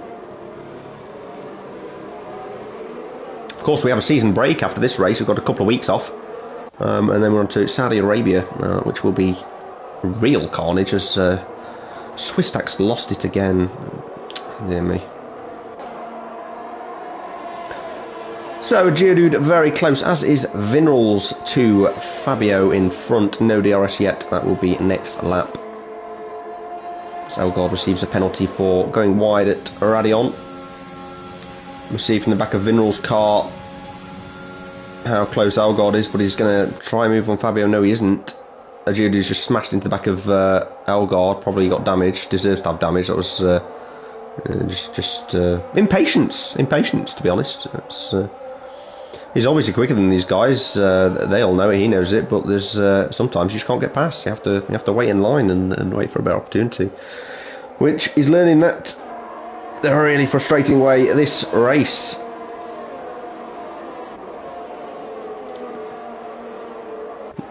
course, we have a season break after this race. We've got a couple of weeks off. And then we're on to Saudi Arabia, which will be real carnage as Swistak's lost it again. Dear me. So Geodude very close, as is Vinrals to Fabio in front. No DRS yet. That will be next lap. Elgard receives a penalty for going wide at Radion. We'll see from the back of Vinral's car how close Elgard is, but he's going to try and move on Fabio. No, he isn't. Geodude's just smashed into the back of Elgard. Probably got damage. Deserves to have damage. That was just impatience, to be honest. He's obviously quicker than these guys. They all know it. He knows it. But there's sometimes you just can't get past. You have to wait in line and wait for a better opportunity. Which he's learning that the really frustrating way this race.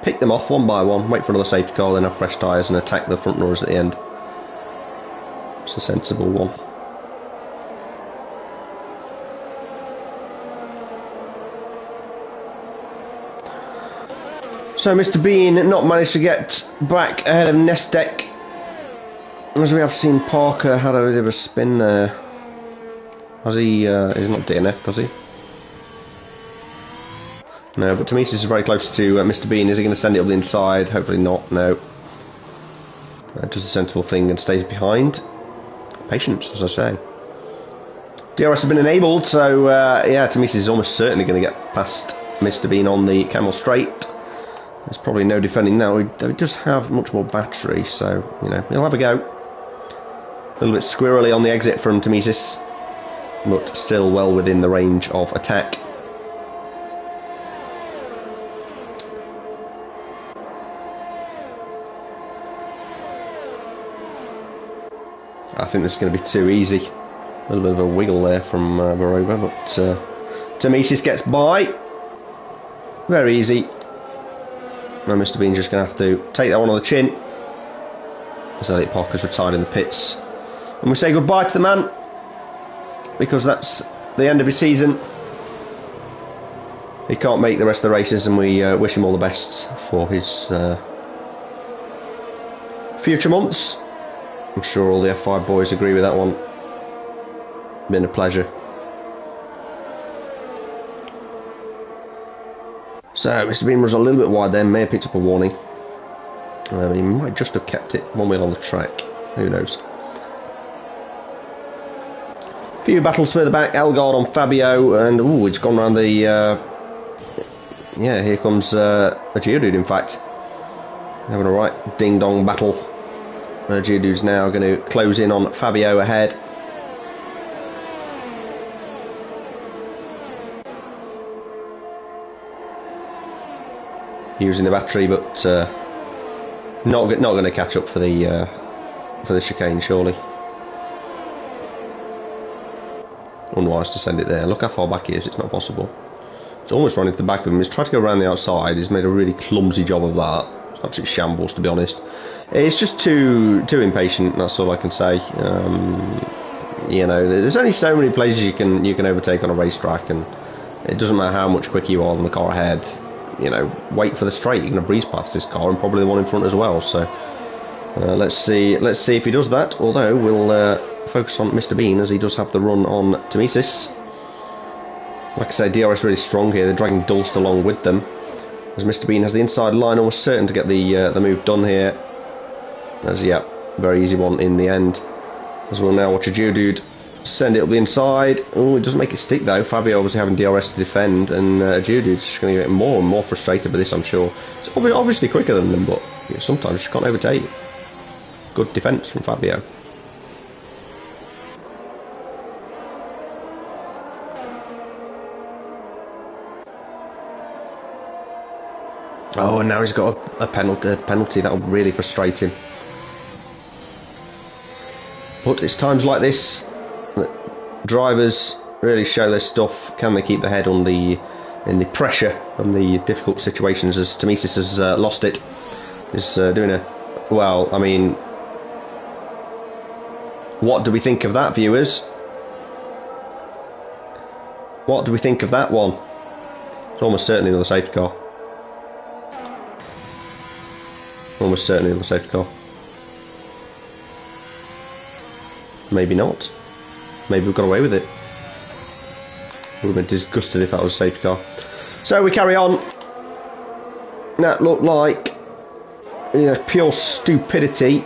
Pick them off one by one. Wait for another safety car, then have fresh tyres and attack the front runners at the end. It's a sensible one. So Mr. Bean not managed to get back ahead of Nestek. As we have seen, Parker had a bit of a spin there. Has he? He's not DNF, does he? No, but Tomisis is very close to Mr. Bean. Is he going to send it up the inside? Hopefully not. No. Does a sensible thing and stays behind. Patience, as I say. DRS has been enabled, so yeah, Tomisis is almost certainly going to get past Mr. Bean on the Camel Straight. There's probably no defending now. He does have much more battery, so you know he'll have a go. A little bit squirrely on the exit from Tomisis, but still well within the range of attack. I think this is going to be too easy. A little bit of a wiggle there from Varova, but Tomisis gets by. Very easy. And Mr. Bean's just going to have to take that one on the chin. As Elliot Parker's retired in the pits. And we say goodbye to the man, because that's the end of his season. He can't make the rest of the races, and we wish him all the best for his future months. I'm sure all the F5 boys agree with that one. Been a pleasure. So Mr. Bean was a little bit wide there, may have picked up a warning. He might just have kept it one wheel on the track, who knows. A few battles further back, Elgard on Fabio, and ooh, it's gone around the yeah, here comes a Geodude in fact. Having a right ding dong battle. Geodude's now going to close in on Fabio ahead. Using the battery, but not going to catch up for the chicane, surely. Unwise to send it there. Look how far back he is. It's not possible. It's almost running to the back of him. He's tried to go around the outside. He's made a really clumsy job of that. It's absolutely shambles, to be honest. It's just too impatient. That's all I can say. You know, there's only so many places you can overtake on a racetrack, and it doesn't matter how much quicker you are than the car ahead. You know, wait for the straight. You're going to breeze past this car and probably the one in front as well. So let's see if he does that. Although we'll focus on Mr. Bean, as he does have the run on Tomisis. Like I say, DRS really strong here. They're dragging Dulst along with them, as Mr. Bean has the inside line, almost certain to get the move done here. As yeah, very easy one in the end. As we'll now watch a Geodude send it up the inside. Oh, it doesn't make it stick though. Fabio obviously having DRS to defend, and Geodude's just going to get more and more frustrated by this, I'm sure. It's obviously quicker than them, but you know, sometimes you can't overtake. Good defence from Fabio. Oh, and now he's got a penalty that will really frustrate him. But it's times like this that drivers really show their stuff. Can they keep their head in the pressure and the difficult situations? As Tomisis has lost it, is doing a well. I mean, what do we think of that, viewers? What do we think of that one? It's almost certainly another safety car. Almost certainly another safety car. Maybe not. Maybe we've got away with it. Would have been disgusted if that was a safety car. So we carry on. That looked like pure stupidity.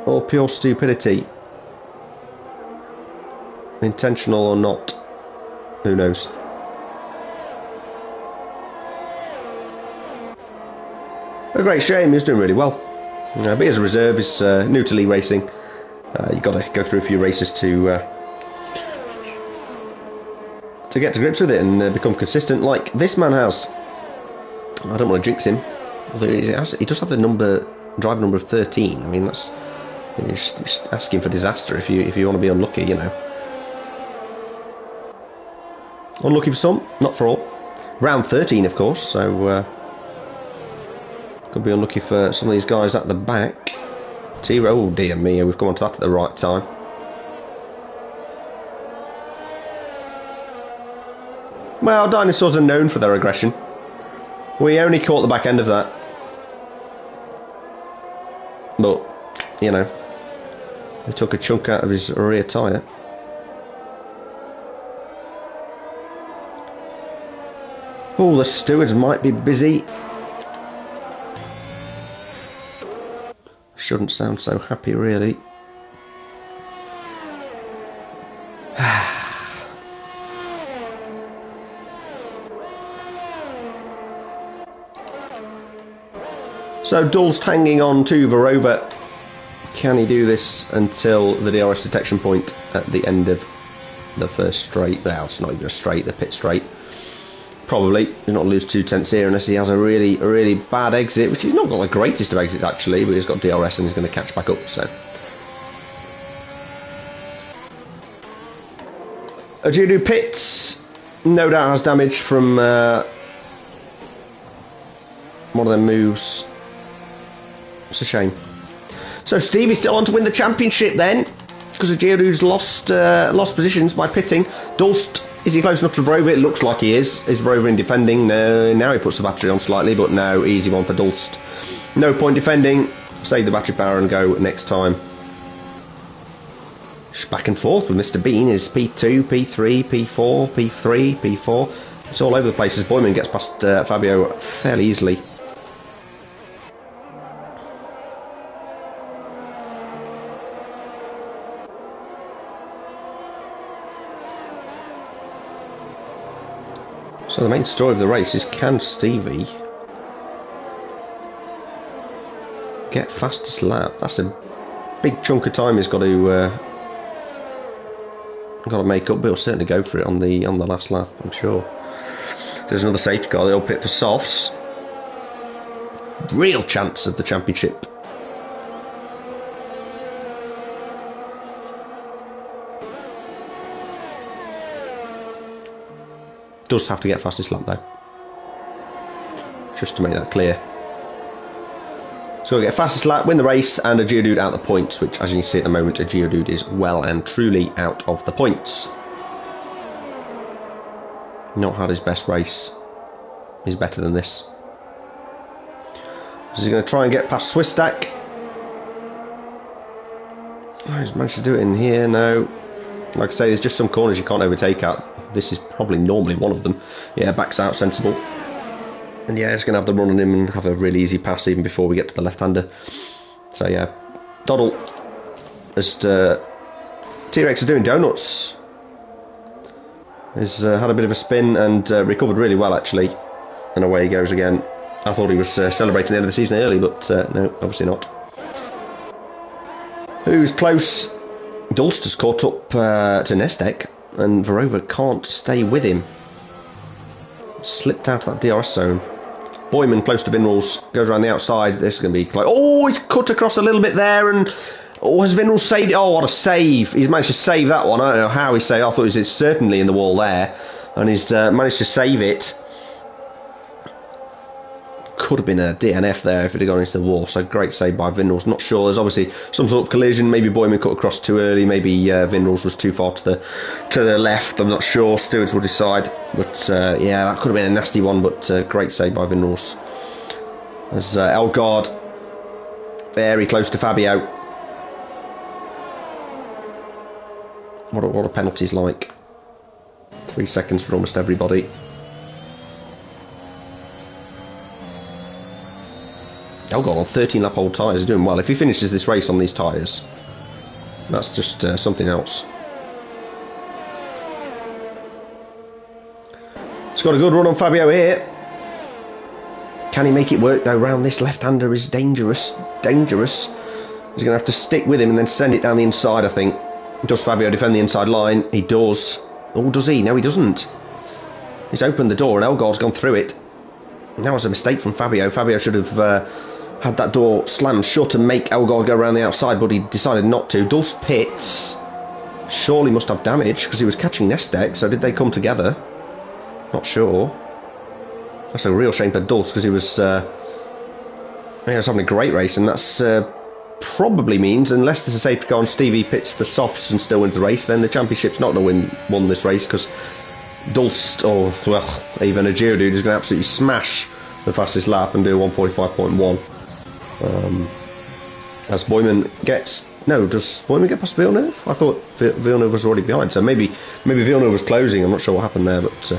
Or pure stupidity. Intentional or not. Who knows. A great shame, he was doing really well. But as a reserve, he's new to league racing. You've got to go through a few races to get to grips with it and become consistent like this man has. I don't want to jinx him. Although he does have the driver number of 13. I mean, that's you're just asking for disaster if you want to be unlucky, you know. Unlucky for some, not for all. Round 13, of course, so could be unlucky for some of these guys at the back. Oh dear me, we've come on to that at the right time. Well, dinosaurs are known for their aggression. We only caught the back end of that. But, you know, we took a chunk out of his rear tyre. Oh, the stewards might be busy. Shouldn't sound so happy, really. So Dulst hanging on to Verova. Can he do this until the DRS detection point at the end of the first straight? Well, it's not even a straight, the pit straight. Probably. He's not lose 2 tenths here unless he has a really bad exit, which he's not got the greatest of exits actually, but he's got DRS and he's going to catch back up. So Ajudu pits, no doubt has damage from one of them moves. It's a shame. So Stevie's still on to win the championship then, because Ajudu's lost positions by pitting. Dulst, is he close enough to Verova? It looks like he is. Is Verova in defending? No, now he puts the battery on slightly, but no, easy one for Dulst. No point defending. Save the battery power and go next time. Just back and forth with Mr. Bean is P2, P3, P4, P3, P4. It's all over the place as Boyman gets past Fabio fairly easily. So the main story of the race is, can Stevie get fastest lap? That's a big chunk of time he's got to make up, but he'll certainly go for it on the last lap, I'm sure. There's another safety car, they'll pit for softs. Real chance of the championship. Does have to get fastest lap though, just to make that clear. So we'll get fastest lap, win the race, and Ajudu out the points, which as you can see at the moment, Ajudu is well and truly out of the points. Not had his best race. He's better than this. Is he going to try and get past Swisstack? Oh, he's managed to do it in here, no. Like I say, there's just some corners you can't overtake at. This is probably normally one of them. Yeah, backs out sensible. And yeah, it's going to have the run on him and have a really easy pass even before we get to the left-hander. So yeah, Doddle, as T-Rex is doing donuts, has had a bit of a spin and recovered really well actually. And away he goes again. I thought he was celebrating the end of the season early, but no, obviously not. Who's close? Dulst has caught up to Nestek, and Verova can't stay with him. Slipped out of that DRS zone. Boyman close to Vinrals, goes around the outside. This is going to be close. Oh, he's cut across a little bit there, and oh, has Vinrals saved it? Oh, what a save. He's managed to save that one. I don't know how he saved it. I thought it was certainly in the wall there, and he's managed to save it. could have been a DNF there if it had gone into the wall. So great save by Vindels. Not sure. There's obviously some sort of collision. Maybe Boyman cut across too early. Maybe Vindels was too far to the left. I'm not sure. Stewards will decide. But yeah, that could have been a nasty one. But great save by Vindels. As Elgaard very close to Fabio. What are penalties like? 3 seconds for almost everybody. Elgaard on 13 lap old tyres is doing well. If he finishes this race on these tyres, that's just something else. He's got a good run on Fabio here. Can he make it work though? Round this left-hander is dangerous. Dangerous. He's going to have to stick with him and then send it down the inside, I think. Does Fabio defend the inside line? He does. Oh, does he? No, he doesn't. He's opened the door and Elgaard's gone through it. And that was a mistake from Fabio. Fabio should have had that door slammed shut and make Elgaard go around the outside, but he decided not to. Dulce pits. Surely must have damage because he was catching Nestek, so did they come together? Not sure. That's a real shame for Dulce because he was having a great race, and that's probably means, unless there's a safety car and Stevie pits for softs and still wins the race, then the championship's not going to won this race because Dulce, or well, even a Geodude is going to absolutely smash the fastest lap and do 1:45.1. As Boyman gets... No, does Boyman get past Villeneuve? I thought Villeneuve was already behind, so maybe Villeneuve was closing. I'm not sure what happened there, but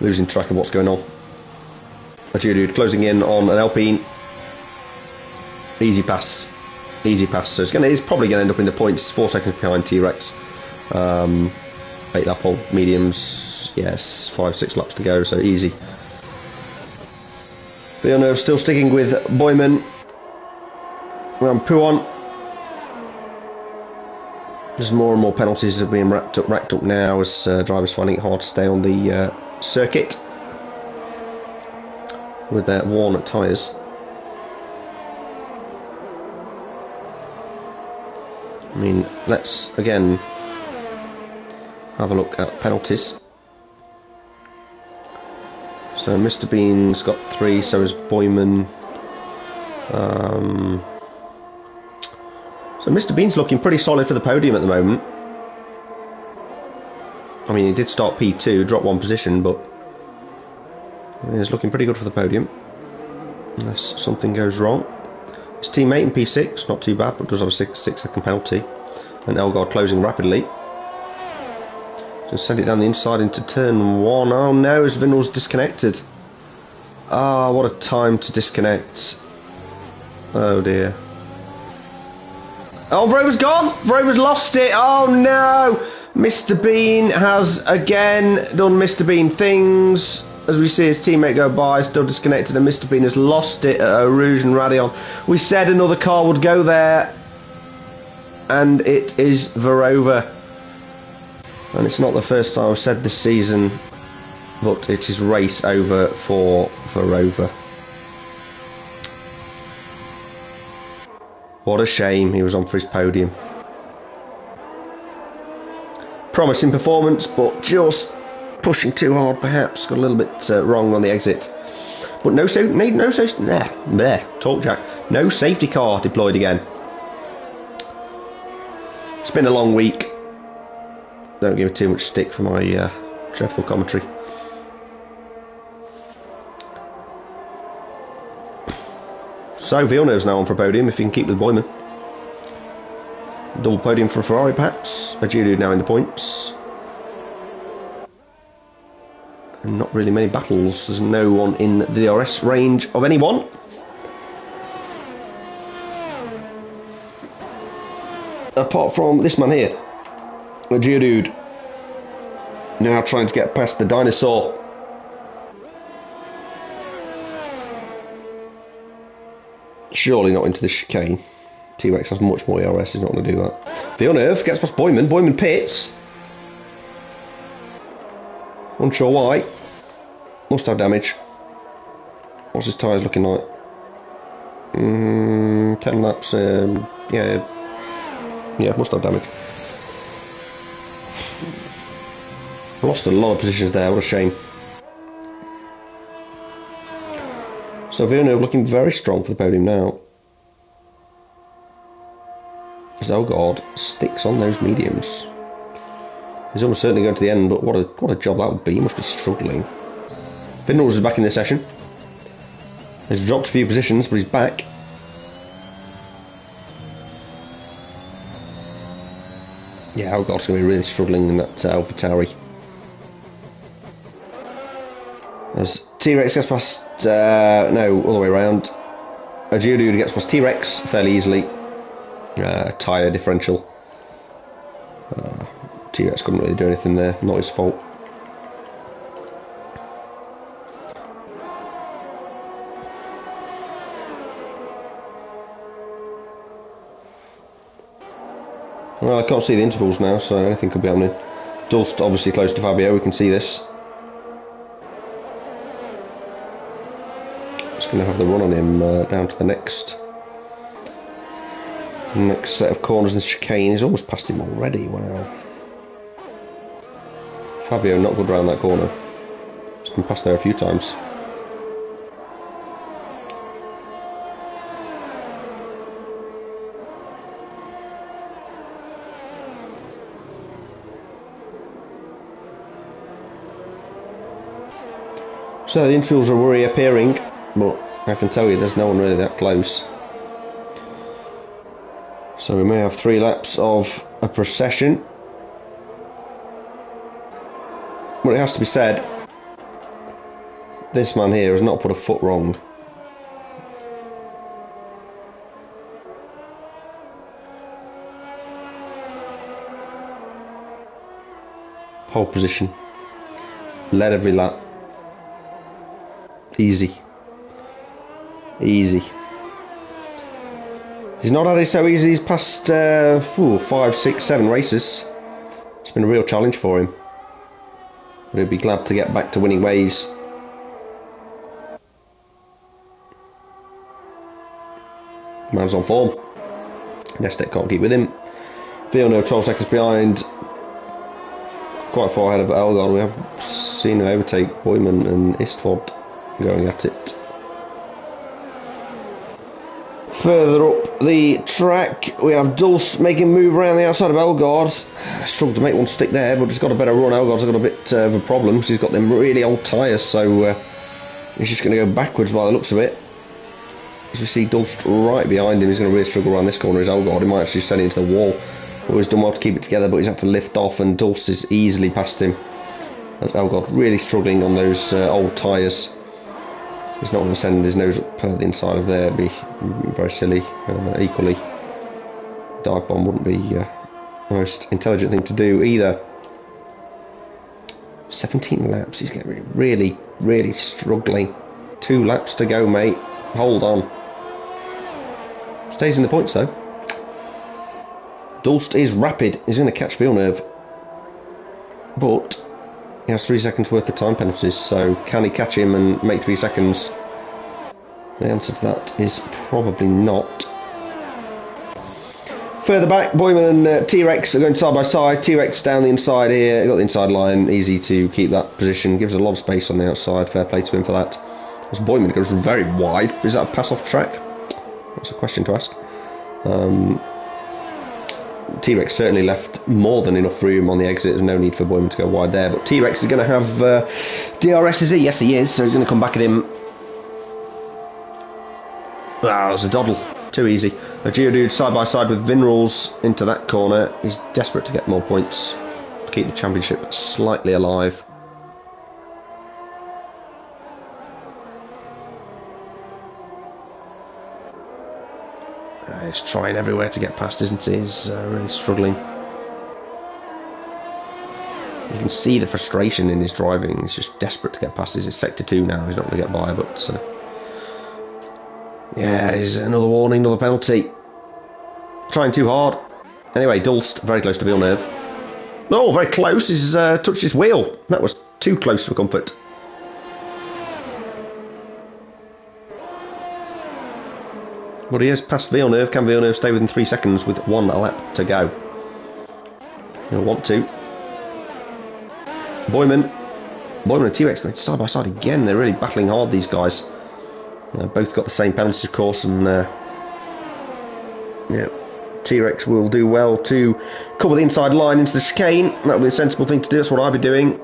losing track of what's going on. A Geodude closing in on an Alpine. Easy pass. Easy pass. So it's probably going to end up in the points. 4 seconds behind T-Rex. 8 lap old mediums. Yes, 5-6 laps to go, so easy. Villeneuve still sticking with Boyman. We're on Pouon. There's more and more penalties are being racked up now as drivers finding it hard to stay on the circuit with their worn tyres. I mean, let's again have a look at penalties. So Mr. Bean's got 3, so has Boyman. So Mr. Bean's looking pretty solid for the podium at the moment. I mean, he did start P2, dropped 1 position, but he's looking pretty good for the podium. Unless something goes wrong. His teammate in P6, not too bad, but does have a 6-second penalty. And Elgaard closing rapidly. Just send it down the inside into turn 1. Oh no, his Vindels disconnected. Ah, what a time to disconnect. Oh dear. Oh, Vrova's gone! Vrova's lost it! Oh no! Mr. Bean has again done Mr. Bean things. As we see his teammate go by, still disconnected, and Mr. Bean has lost it at Eau Rouge and Radion. We said another car would go there, and it is Verova. And it's not the first time I've said this season, but it is race over for Verova. What a shame he was on for his podium. Promising performance, but just pushing too hard perhaps. Got a little bit wrong on the exit. But no safety car deployed again. It's been a long week. Don't give it too much stick for my dreadful commentary. So Villeneuve's now on for a podium if he can keep with Boyman. Double podium for Ferrari perhaps. A Geodude now in the points. And not really many battles. There's no one in the DRS range of anyone. Apart from this man here. A Geodude. Now trying to get past the dinosaur. Surely not into the chicane. T-Rex has much more ERS, he's not going to do that. Villeneuve gets past Boyman. Boyman pits. Unsure why. Must have damage. What's his tyres looking like? 10 laps. Yeah, must have damage. Lost a lot of positions there, what a shame. So Villeneuve looking very strong for the podium now. Zelgard sticks on those mediums. He's almost certainly going to the end, but what a job that would be. He must be struggling. Findles is back in this session. He's dropped a few positions, but he's back. Yeah, Zelgard's going to be really struggling in that AlphaTauri. As T-Rex gets past, no, all the way around. Geodude gets past T-Rex fairly easily. Tyre differential. T-Rex couldn't really do anything there, not his fault. Well, I can't see the intervals now, so anything could be happening. Dust obviously close to Fabio, we can see this. Just going to have the run on him down to the next set of corners and chicane. He's almost past him already, wow. Fabio not good around that corner. He's been past there a few times. So the intervals are reappearing, but I can tell you there's no one really that close. So we may have 3 laps of a procession. But it has to be said, this man here has not put a foot wrong. Pole position. Led every lap. Easy. Easy. He's not had it so easy these past 5, 6, 7 races. It's been a real challenge for him. But he'd be glad to get back to winning ways. Man's on form. Nestek can't keep with him. Villeneuve 12 seconds behind. Quite far ahead of Elgard. We have seen him overtake Boyman and Istvod going at it. Further up the track, we have Dulst making a move around the outside of Elgard. Struggled to make one stick there, but he's got a better run. Elgard's got a bit of a problem because he's got them really old tyres, so he's just going to go backwards by the looks of it. As you see Dulst right behind him, he's going to really struggle around this corner. Is Elgard, he might actually send it into the wall. Always done well to keep it together, but he's had to lift off, and Dulst is easily past him. As Elgard really struggling on those old tyres. He's not going to send his nose up the inside of there. It'd be very silly. Equally, dive bomb wouldn't be the most intelligent thing to do either. 17 laps. He's getting really, really struggling. 2 laps to go, mate. Hold on. Stays in the points though. Dulst is rapid. He's going to catch Villeneuve, but he has 3 seconds worth of time penalties, so can he catch him and make 3 seconds? The answer to that is probably not. Further back, Boyman and T-Rex are going side by side. T-Rex down the inside here, got the inside line, easy to keep that position, gives a lot of space on the outside, fair play to him for that. As Boyman goes very wide, is that a pass off track? That's a question to ask. T-Rex certainly left more than enough room on the exit. There's no need for Boyman to go wide there, but T-Rex is going to have DRS's E. Yes, he is, so he's going to come back at him. Wow, it's a doddle. Too easy. A Geodude side by side with Vinrals into that corner. He's desperate to get more points to keep the championship slightly alive. He's trying everywhere to get past, isn't he? He's really struggling. You can see the frustration in his driving. He's just desperate to get past. He's in sector 2 now. He's not going to get by, but yeah, he's another warning, another penalty. Trying too hard. Anyway, Dulst very close to Villeneuve. Oh, very close. He's touched his wheel. That was too close for comfort. But he has passed Villeneuve. Can Villeneuve stay within 3 seconds with 1 lap to go? He'll want to. Boyman and T-Rex going side by side again. They're really battling hard, these guys. Both got the same penalties, of course, and yeah, T-Rex will do well to cover the inside line into the chicane. That would be a sensible thing to do. That's what I'd be doing.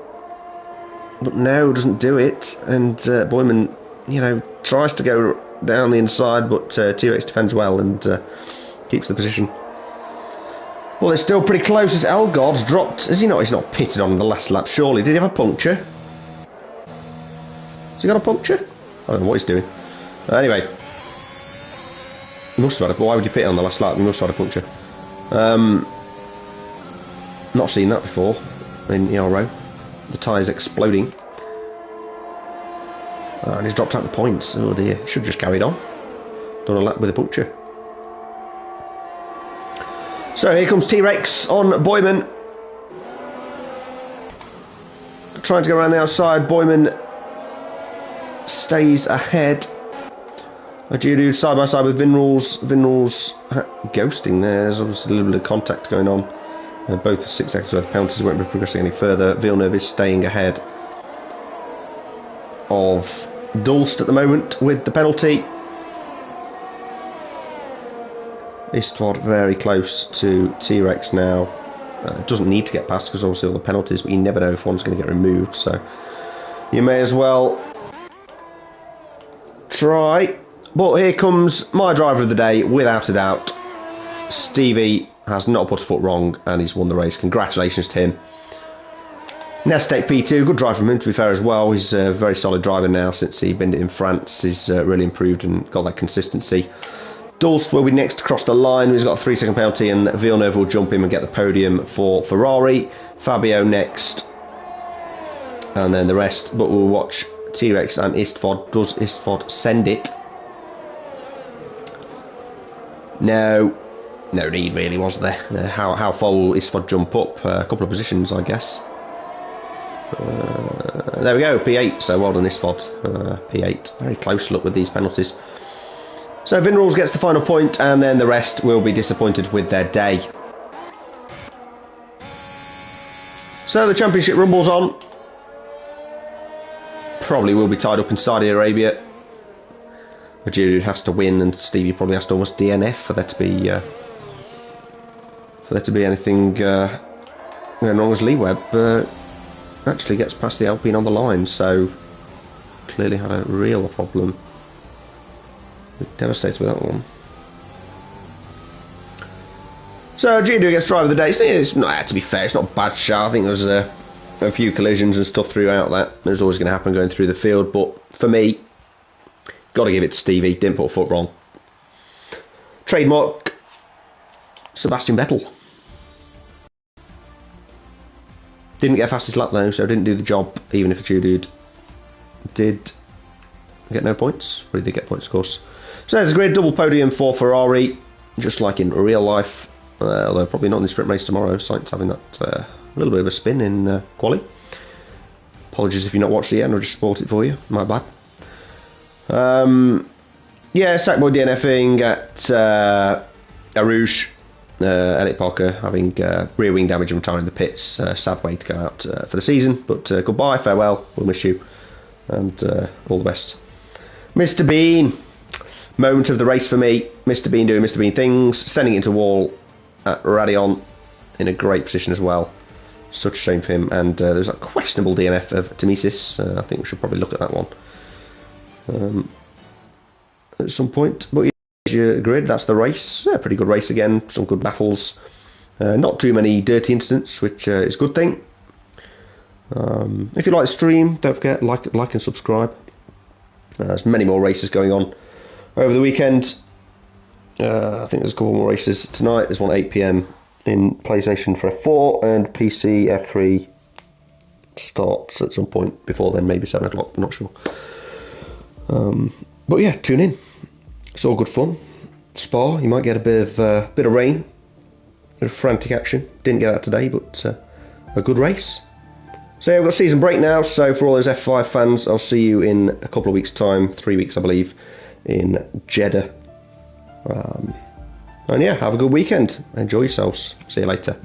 But no, doesn't do it, and Boyman, you know, tries to go down the inside, but T-Rex defends well and keeps the position. Well, it's still pretty close as Elgaard's dropped. Is he not? He's not pitted on the last lap, surely. Did he have a puncture? Has he got a puncture? I don't know what he's doing. Anyway, he must have had a. Why would you pit on the last lap? He must have had a puncture. Not seen that before in Ero. The tyres exploding. And he's dropped out the points. Oh dear, should have just carried on. Done a lap with a puncture. So here comes T-Rex on Boyman. Trying to go around the outside. Boyman stays ahead. Ajudu side by side with Vinrules. Vinrules ghosting there. There's obviously a little bit of contact going on. Both 6 seconds worth of penalties won't be progressing any further. Villeneuve is staying ahead of Dulst at the moment with the penalty. Istvod very close to T-Rex now. Doesn't need to get past because obviously all the penalties, but you never know if one's going to get removed, so you may as well try. But here comes my driver of the day, without a doubt. Stevie has not put a foot wrong and he's won the race. Congratulations to him. Nestek P2, good drive from him to be fair as well. He's a very solid driver now since he binned it in France. He's really improved and got that consistency. Dulst will be next to cross the line. He's got a 3-second penalty and Villeneuve will jump him and get the podium for Ferrari. Fabio next. And then the rest. But we'll watch T-Rex and Istvod. Does Istvod send it? No. No need really, was there? How far will Istvod jump up? A couple of positions, I guess. There we go, P8. So well done, Istvod. P8. Very close look with these penalties. So Vinrules gets the final point, and then the rest will be disappointed with their day. So the championship rumble's on. Probably will be tied up in Saudi Arabia. Ajudu has to win, and Stevie probably has to almost DNF for there to be anything going wrong, as Lee Webb actually gets past the Alpine on the line, so clearly had a real problem. Devastated with that one. So Ajudu gets driver of the day. It's not, to be fair, it's not a bad shot. I think there's a few collisions and stuff throughout that. There's always going to happen going through the field, but for me, got to give it to Stevie. Didn't put a foot wrong. Trademark Sebastian Vettel. Didn't get fastest lap though, so didn't do the job, even if Ajudu did get no points. But he did get points, of course. So there's a great double podium for Ferrari, just like in real life, although probably not in the sprint race tomorrow. Sainz having that little bit of a spin in quali. Apologies if you've not watched it yet, and I just spoiled it for you. My bad. Yeah, Sackboy DNFing at Arouge. Elliot Parker having rear wing damage and retiring the pits. Sad way to go out for the season, but goodbye, farewell, we'll miss you, and all the best. Mr. Bean, moment of the race for me. Mr. Bean doing Mr. Bean things, sending it into wall at Radion in a great position as well. Such a shame for him, and there's a questionable DNF of Temesis. I think we should probably look at that one at some point, but grid, that's the race. Yeah, pretty good race again, some good battles, not too many dirty incidents, which is a good thing. If you like the stream, don't forget like and subscribe. There's many more races going on over the weekend. I think there's a couple more races tonight. There's one at 8 PM in PlayStation for F4, and PC F3 starts at some point before then, maybe 7 o'clock, I'm not sure. But yeah, tune in. It's all good fun. Spa, you might get a bit of rain, a bit of frantic action. Didn't get that today, but a good race. So yeah, we've got season break now, so for all those F5 fans, I'll see you in a couple of weeks' time, 3 weeks I believe, in Jeddah. And yeah, have a good weekend. Enjoy yourselves. See you later.